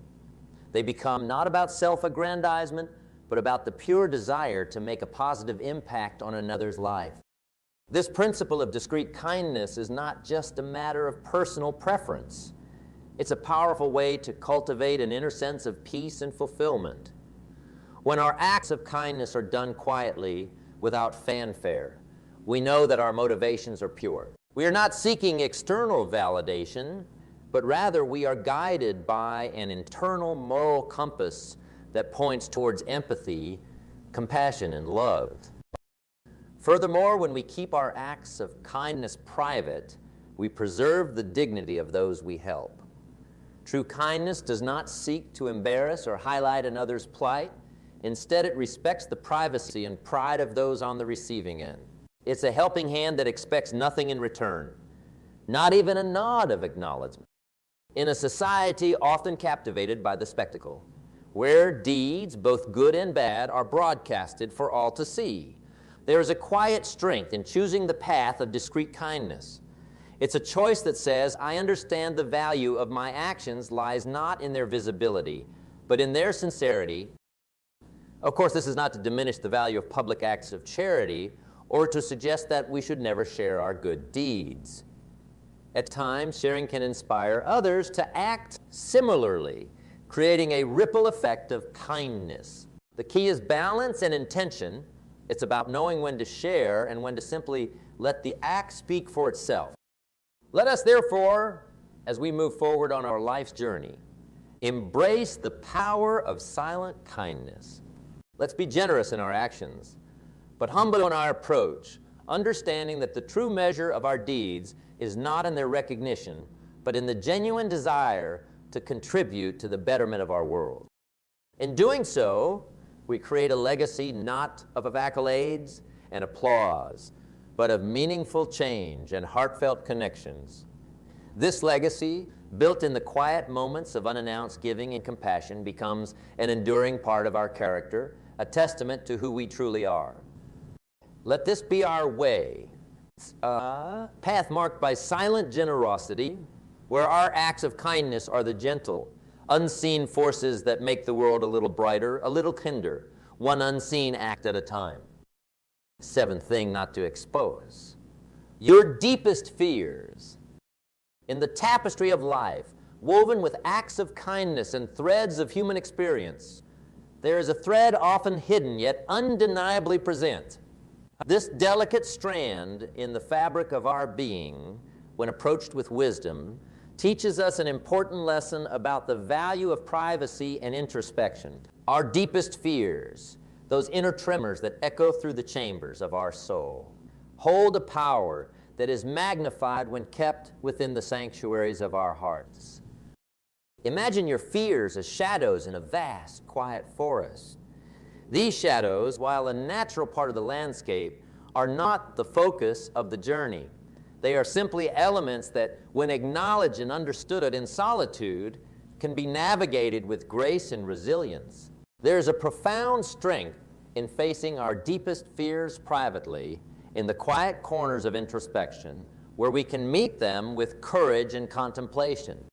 They become not about self-aggrandizement, but about the pure desire to make a positive impact on another's life. This principle of discreet kindness is not just a matter of personal preference. It's a powerful way to cultivate an inner sense of peace and fulfillment. When our acts of kindness are done quietly, without fanfare, we know that our motivations are pure. We are not seeking external validation, but rather we are guided by an internal moral compass that points towards empathy, compassion, and love. Furthermore, when we keep our acts of kindness private, we preserve the dignity of those we help. True kindness does not seek to embarrass or highlight another's plight. Instead, it respects the privacy and pride of those on the receiving end. It's a helping hand that expects nothing in return, not even a nod of acknowledgement. In a society often captivated by the spectacle, where deeds, both good and bad, are broadcasted for all to see, there is a quiet strength in choosing the path of discreet kindness. It's a choice that says, I understand the value of my actions lies not in their visibility, but in their sincerity. Of course, this is not to diminish the value of public acts of charity or to suggest that we should never share our good deeds. At times, sharing can inspire others to act similarly, creating a ripple effect of kindness. The key is balance and intention. It's about knowing when to share and when to simply let the act speak for itself. Let us therefore, as we move forward on our life's journey, embrace the power of silent kindness. Let's be generous in our actions, but humble in our approach, understanding that the true measure of our deeds is not in their recognition, but in the genuine desire to contribute to the betterment of our world. In doing so, we create a legacy not of accolades and applause, but of meaningful change and heartfelt connections. This legacy, built in the quiet moments of unannounced giving and compassion, becomes an enduring part of our character, a testament to who we truly are. Let this be our way, a path marked by silent generosity, where our acts of kindness are the gentle, unseen forces that make the world a little brighter, a little kinder, one unseen act at a time. Seventh thing not to expose: your deepest fears. In the tapestry of life, woven with acts of kindness and threads of human experience, there is a thread often hidden yet undeniably present. This delicate strand in the fabric of our being, when approached with wisdom, teaches us an important lesson about the value of privacy and introspection. Our deepest fears, those inner tremors that echo through the chambers of our soul, hold a power that is magnified when kept within the sanctuaries of our hearts. Imagine your fears as shadows in a vast, quiet forest. These shadows, while a natural part of the landscape, are not the focus of the journey. They are simply elements that, when acknowledged and understood in solitude, can be navigated with grace and resilience. There is a profound strength in facing our deepest fears privately, in the quiet corners of introspection, where we can meet them with courage and contemplation.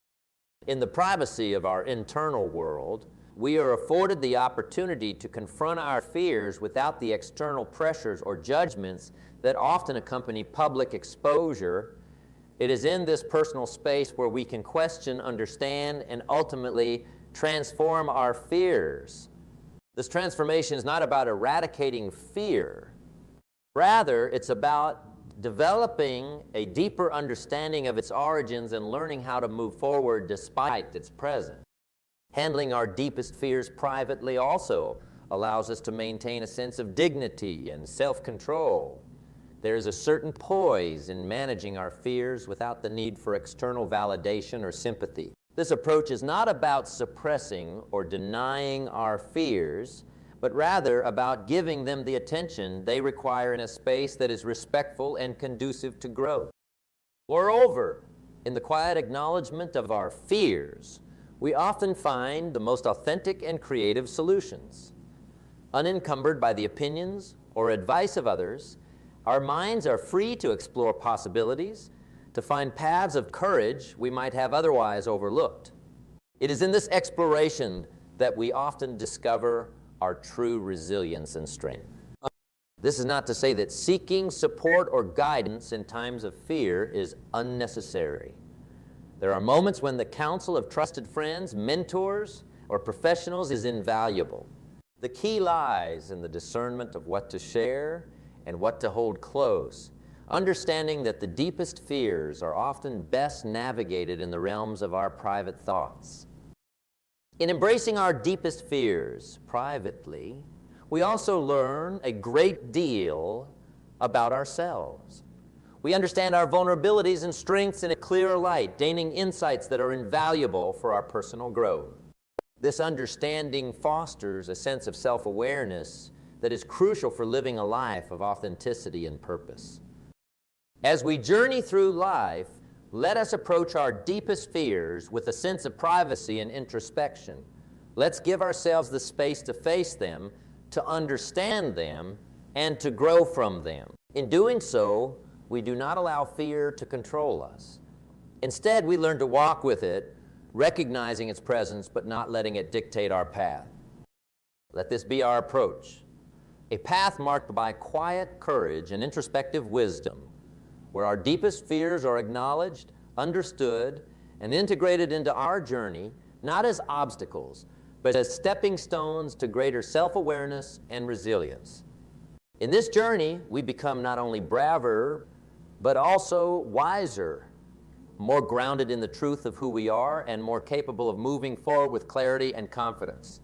In the privacy of our internal world, we are afforded the opportunity to confront our fears without the external pressures or judgments that often accompany public exposure. It is in this personal space where we can question, understand, and ultimately transform our fears. This transformation is not about eradicating fear. Rather, it's about developing a deeper understanding of its origins and learning how to move forward despite its presence. Handling our deepest fears privately also allows us to maintain a sense of dignity and self-control. There is a certain poise in managing our fears without the need for external validation or sympathy. This approach is not about suppressing or denying our fears, but rather about giving them the attention they require in a space that is respectful and conducive to growth. Moreover, in the quiet acknowledgement of our fears, we often find the most authentic and creative solutions. Unencumbered by the opinions or advice of others, our minds are free to explore possibilities, to find paths of courage we might have otherwise overlooked. It is in this exploration that we often discover our true resilience and strength. This is not to say that seeking support or guidance in times of fear is unnecessary. There are moments when the counsel of trusted friends, mentors, or professionals is invaluable. The key lies in the discernment of what to share and what to hold close, understanding that the deepest fears are often best navigated in the realms of our private thoughts. In embracing our deepest fears privately, we also learn a great deal about ourselves. We understand our vulnerabilities and strengths in a clearer light, gaining insights that are invaluable for our personal growth. This understanding fosters a sense of self-awareness that is crucial for living a life of authenticity and purpose. As we journey through life, let us approach our deepest fears with a sense of privacy and introspection. Let's give ourselves the space to face them, to understand them, and to grow from them. In doing so, we do not allow fear to control us. Instead, we learn to walk with it, recognizing its presence but not letting it dictate our path. Let this be our approach, a path marked by quiet courage and introspective wisdom, where our deepest fears are acknowledged, understood, and integrated into our journey, not as obstacles, but as stepping stones to greater self-awareness and resilience. In this journey, we become not only braver, but also wiser, more grounded in the truth of who we are, and more capable of moving forward with clarity and confidence.